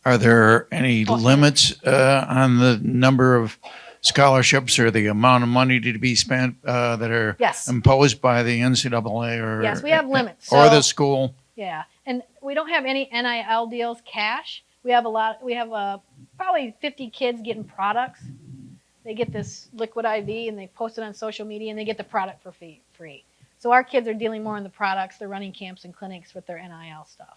Are there any limits on the number of scholarships or the amount of money to be spent that are imposed by the NCAA or yes, we have limits. Or the school? Yeah, and we don't have any NIL deals cash. We have probably 50 kids getting products. They get this liquid IV and they post it on social media and they get the product for free. So our kids are dealing more in the products. They're running camps and clinics with their NIL stuff.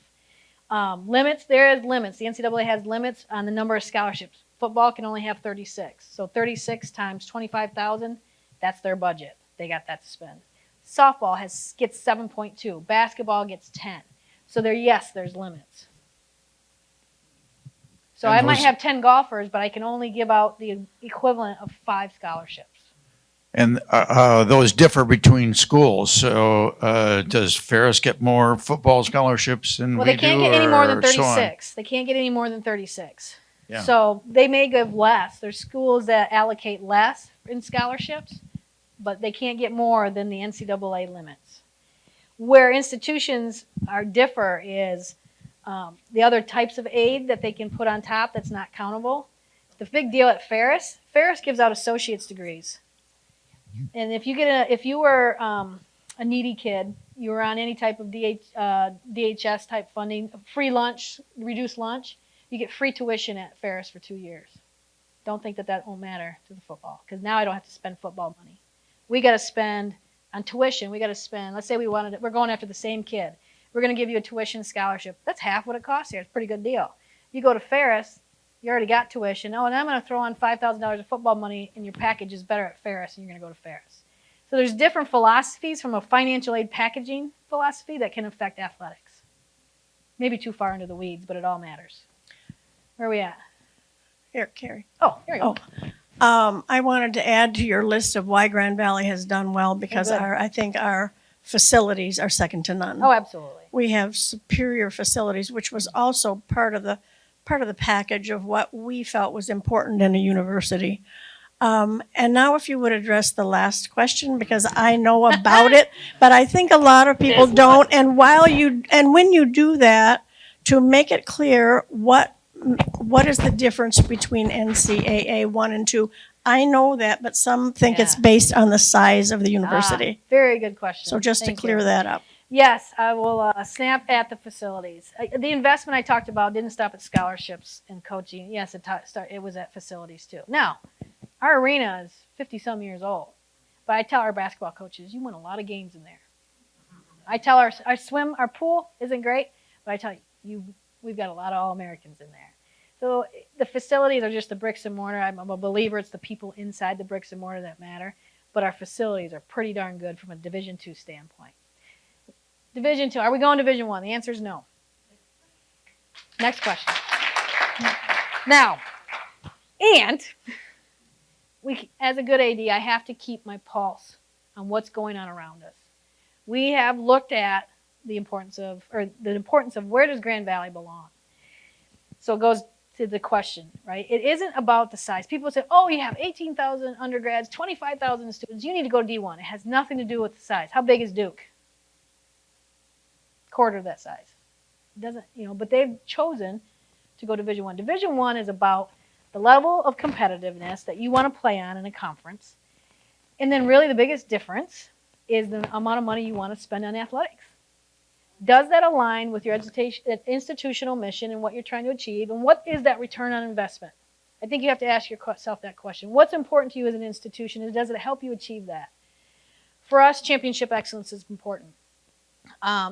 Limits, there is limits. The NCAA has limits on the number of scholarships. Football can only have 36. So 36 times 25,000, that's their budget. They got that to spend. Softball gets 7.2. Basketball gets 10. So there's limits. So I might have 10 golfers, but I can only give out the equivalent of 5 scholarships. And those differ between schools. So does Ferris get more football scholarships than we do? Well, they can't get any more than 36. They can't get any more than 36. Yeah. So they may give less. There's schools that allocate less in scholarships, but they can't get more than the NCAA limits. Where institutions differ is the other types of aid that they can put on top that's not countable. The big deal at Ferris gives out associate's degrees. And if you were a needy kid, you were on any type of DHS type funding, free lunch, reduced lunch, you get free tuition at Ferris for 2 years. Don't think that won't matter to the football, because now I don't have to spend football money. We got to spend on tuition. We got to spend. Let's say we're going after the same kid. We're going to give you a tuition scholarship. That's half what it costs here. It's a pretty good deal. You go to Ferris, you already got tuition. Oh, and I'm going to throw on $5,000 of football money, and your package is better at Ferris, and you're going to go to Ferris. So there's different philosophies from a financial aid packaging philosophy that can affect athletics. Maybe too far into the weeds, but it all matters. Where are we at? Here, Keri. Oh, here we go. I wanted to add to your list of why Grand Valley has done well because I think our facilities are second to none. Oh, absolutely. We have superior facilities, which was also part of the part of the package of what we felt was important in a university. And now if you would address the last question, because I know about it, but I think a lot of people don't. And when you do that, to make it clear what is the difference between NCAA 1 and 2? I know that, but some think it's based on the size of the university. Very good question. So just Thank to clear you. that up. Yes, I will snap at the facilities. The investment I talked about didn't stop at scholarships and coaching. Yes, it was at facilities too. Now, our arena is 50-some years old, but I tell our basketball coaches, you win a lot of games in there. I tell our pool isn't great, but I tell you, we've got a lot of All-Americans in there. So the facilities are just the bricks and mortar. I'm a believer it's the people inside the bricks and mortar that matter, but our facilities are pretty darn good from a Division II standpoint. Division II, are we going Division I? The answer is no. Next question. Now, as a good AD, I have to keep my pulse on what's going on around us. We have looked at the importance of where does Grand Valley belong? So it goes to the question, right? It isn't about the size. People say, oh, you have 18,000 undergrads, 25,000 students, you need to go D1. It has nothing to do with the size. How big is Duke? Quarter of that size. It doesn't, but they've chosen to go Division I. Division I is about the level of competitiveness that you want to play on in a conference. And then really the biggest difference is the amount of money you want to spend on athletics. Does that align with your institutional mission and what you're trying to achieve? And what is that return on investment? I think you have to ask yourself that question. What's important to you as an institution, and does it help you achieve that? For us, championship excellence is important.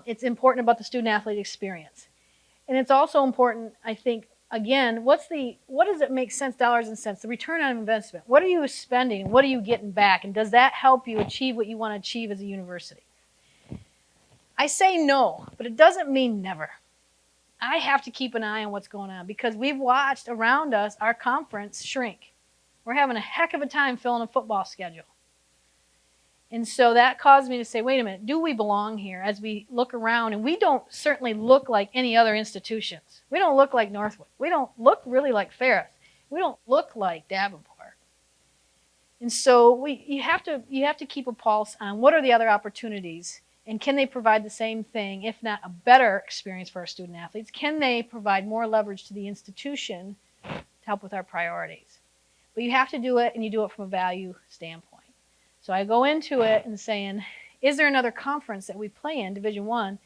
It's important about the student-athlete experience. And it's also important, I think, again, what does it make sense, dollars and cents, the return on investment? What are you spending? What are you getting back? And does that help you achieve what you want to achieve as a university? I say no, but it doesn't mean never. I have to keep an eye on what's going on because we've watched around us our conference shrink. We're having a heck of a time filling a football schedule. And so that caused me to say, wait a minute, do we belong here as we look around? And we don't certainly look like any other institutions. We don't look like Northwood. We don't look really like Ferris. We don't look like Davenport. And so you have to keep a pulse on what are the other opportunities and can they provide the same thing, if not a better experience for our student athletes? Can they provide more leverage to the institution to help with our priorities? But you have to do it, and you do it from a value standpoint. So I go into it and saying, is there another conference that we play in, Division I,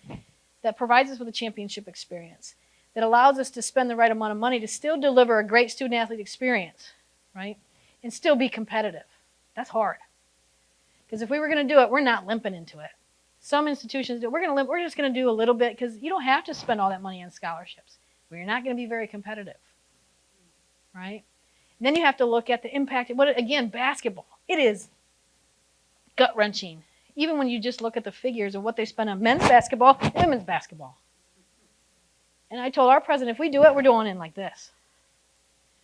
that provides us with a championship experience, that allows us to spend the right amount of money to still deliver a great student-athlete experience, right, and still be competitive? That's hard. Because if we were going to do it, we're not limping into it. Some institutions do. We're just going to do a little bit because you don't have to spend all that money on scholarships. But you're not going to be very competitive, right? And then you have to look at the impact. Again, basketball. It is gut-wrenching, even when you just look at the figures of what they spend on men's basketball and women's basketball. And I told our president, if we do it, we're doing it like this.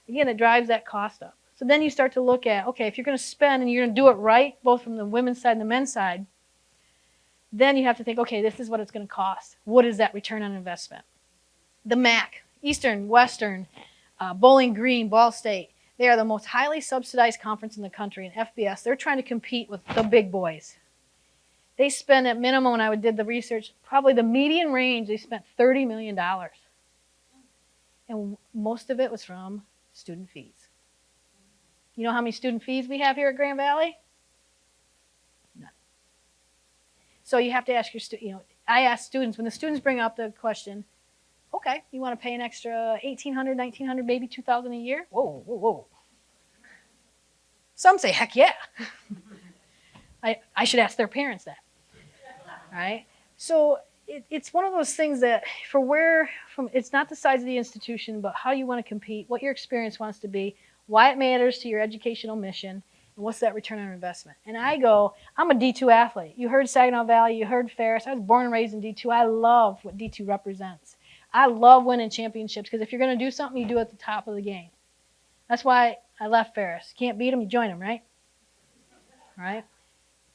Again, it drives that cost up. So then you start to look at, okay, if you're going to spend and you're going to do it right, both from the women's side and the men's side, then you have to think, okay, this is what it's going to cost. What is that return on investment? The MAC, Eastern, Western, Bowling Green, Ball State, they are the most highly subsidized conference in the country, in FBS. They're trying to compete with the big boys. They spend at minimum, when I did the research, probably the median range, they spent $30 million. And most of it was from student fees. You know how many student fees we have here at Grand Valley? None. So you have to ask your students, I ask students, when the students bring up the question, okay, you want to pay an extra $1,800, $1,900, maybe $2,000 a year? Whoa, whoa, whoa. Some say, heck yeah. I should ask their parents that. Right? So it's one of those things that it's not the size of the institution, but how you want to compete, what your experience wants to be, why it matters to your educational mission, and what's that return on investment. And I'm a D2 athlete. You heard Saginaw Valley, you heard Ferris. I was born and raised in D2. I love what D2 represents. I love winning championships because if you're going to do something, you do it at the top of the game. That's why I left Ferris. Can't beat them, you join them, right? Right?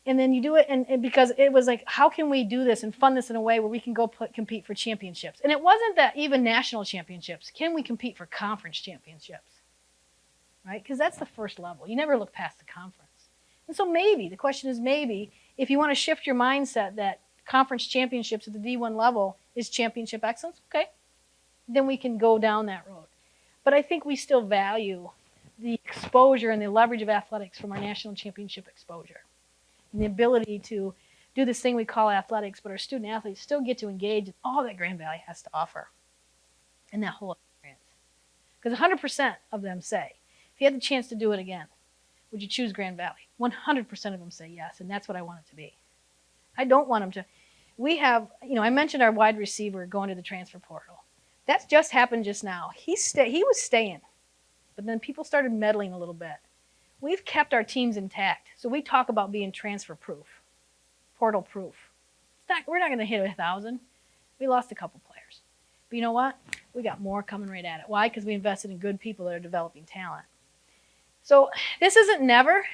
And then you do it, and because it was like, how can we do this and fund this in a way where we can go compete for championships? And it wasn't that even national championships. Can we compete for conference championships? Right? Because that's the first level. You never look past the conference. And so maybe, the question is maybe, if you want to shift your mindset that conference championships at the D1 level is championship excellence, okay, then we can go down that road. But I think we still value the exposure and the leverage of athletics from our national championship exposure. And the ability to do this thing we call athletics, but our student athletes still get to engage in all that Grand Valley has to offer in that whole experience. Because 100% of them say, if you had the chance to do it again, would you choose Grand Valley? 100% of them say yes, and that's what I want it to be. I don't want them to. We have, I mentioned our wide receiver going to the transfer portal. That's just happened just now. He was staying, but then people started meddling a little bit. We've kept our teams intact, so we talk about being transfer proof, portal proof. We're not going to hit 1,000. We lost a couple players. But you know what? We got more coming right at it. Why? Because we invested in good people that are developing talent. So this isn't never.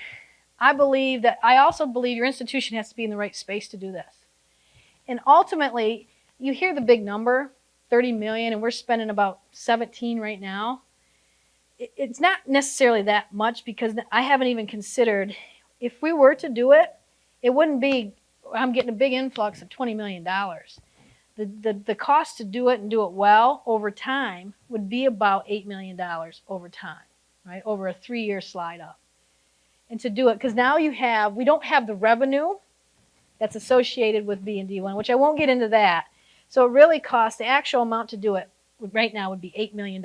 I also believe your institution has to be in the right space to do this. And ultimately, you hear the big number, 30 million, and we're spending about 17 right now. It's not necessarily that much because I haven't even considered, if we were to do it, it wouldn't be, I'm getting a big influx of $20 million. The cost to do it and do it well over time would be about $8 million over time, right? Over a 3-year slide up. And to do it, because now we don't have the revenue that's associated with B and D1, which I won't get into that. So it really costs, the actual amount to do it right now would be $8 million.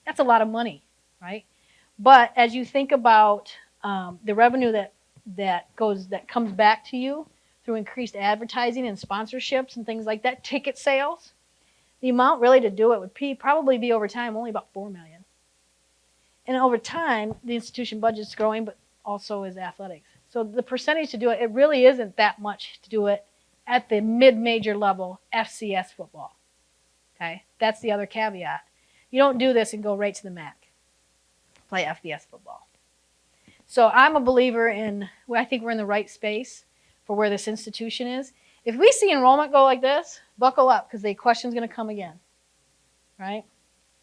That's a lot of money, right? But as you think about the revenue that comes back to you through increased advertising and sponsorships and things like that, ticket sales, the amount really to do it would probably be over time only about $4 million. And over time, the institution budget's growing, but also is athletics. So the percentage to do it, it really isn't that much to do it at the mid-major level FCS football. Okay, that's the other caveat. You don't do this and go right to the MAC. Play FBS football. So I'm a believer in, I think we're in the right space for where this institution is. If we see enrollment go like this, buckle up because the question's going to come again, right?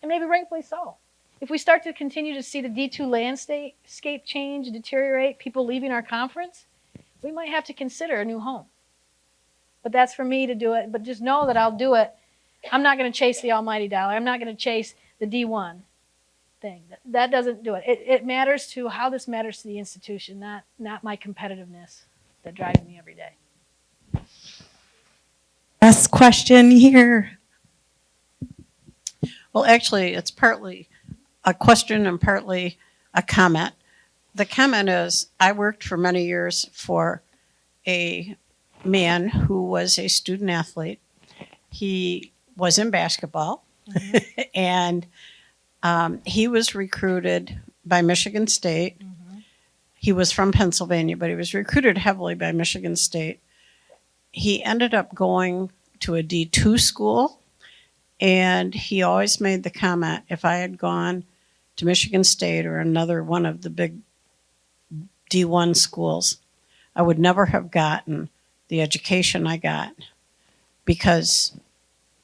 And maybe rightfully so. If we start to continue to see the D2 landscape change, deteriorate, people leaving our conference, we might have to consider a new home. But that's for me to do it. But just know that I'll do it. I'm not going to chase the almighty dollar. I'm not going to chase the D1 thing. That doesn't do it. It matters to how this matters to the institution, not my competitiveness that drives me every day. Last question here. Well, actually, it's partly a question and partly a comment. The comment is, I worked for many years for a man who was a student athlete. He was in basketball, and he was recruited by Michigan State. He was from Pennsylvania, but he was recruited heavily by Michigan State. He ended up going to a D2 school, and he always made the comment, if I had gone to Michigan State or another one of the big D1 schools, I would never have gotten the education I got, because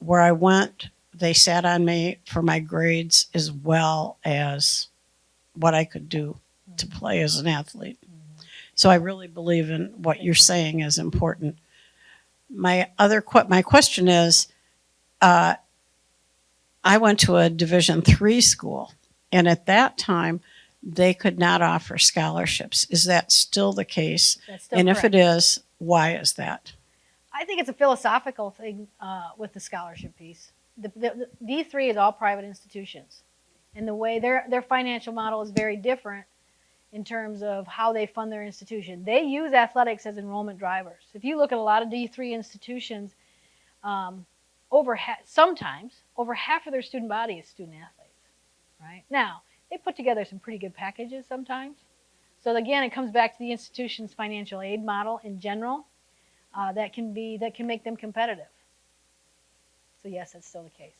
where I went, they sat on me for my grades as well as what I could do to play as an athlete. So I really believe in what you're saying is important. My question is, I went to a Division III school, and at that time, they could not offer scholarships. Is that still the case? That's still and correct. If it is, why is that? I think it's a philosophical thing with the scholarship piece. The D3 is all private institutions. And the way their financial model is very different in terms of how they fund their institution. They use athletics as enrollment drivers. If you look at a lot of D3 institutions, sometimes over half of their student body is student athletes, right? Now, they put together some pretty good packages sometimes. So again, it comes back to the institution's financial aid model in general that can make them competitive. So yes, that's still the case.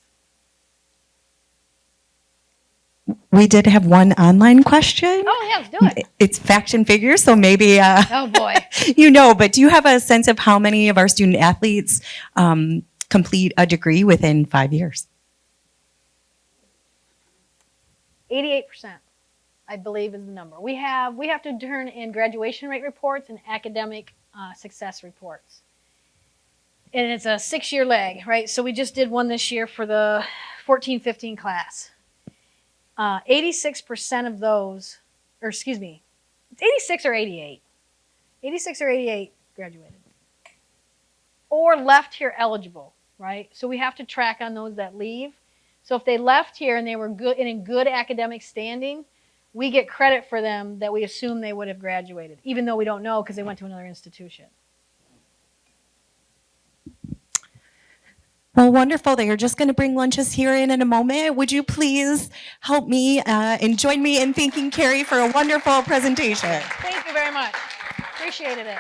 we did have one online question. Oh, yeah, let's do it. It's fact and figures, so maybe Oh, boy. but do you have a sense of how many of our student athletes complete a degree within 5 years? 88%, I believe, is the number. We have to turn in graduation rate reports and academic success reports. And it's a 6-year lag, right? So we just did one this year for the 14-15 class. 86% of those, or excuse me, it's 86 or 88. 86 or 88 graduated. Or left here eligible, right? So we have to track on those that leave. So if they left here and they were good and in good academic standing, we get credit for them that we assume they would have graduated, even though we don't know because they went to another institution. Well, wonderful. They are just going to bring lunches here in a moment. Would you please help me and join me in thanking Keri for a wonderful presentation? Thank you very much. Appreciated it.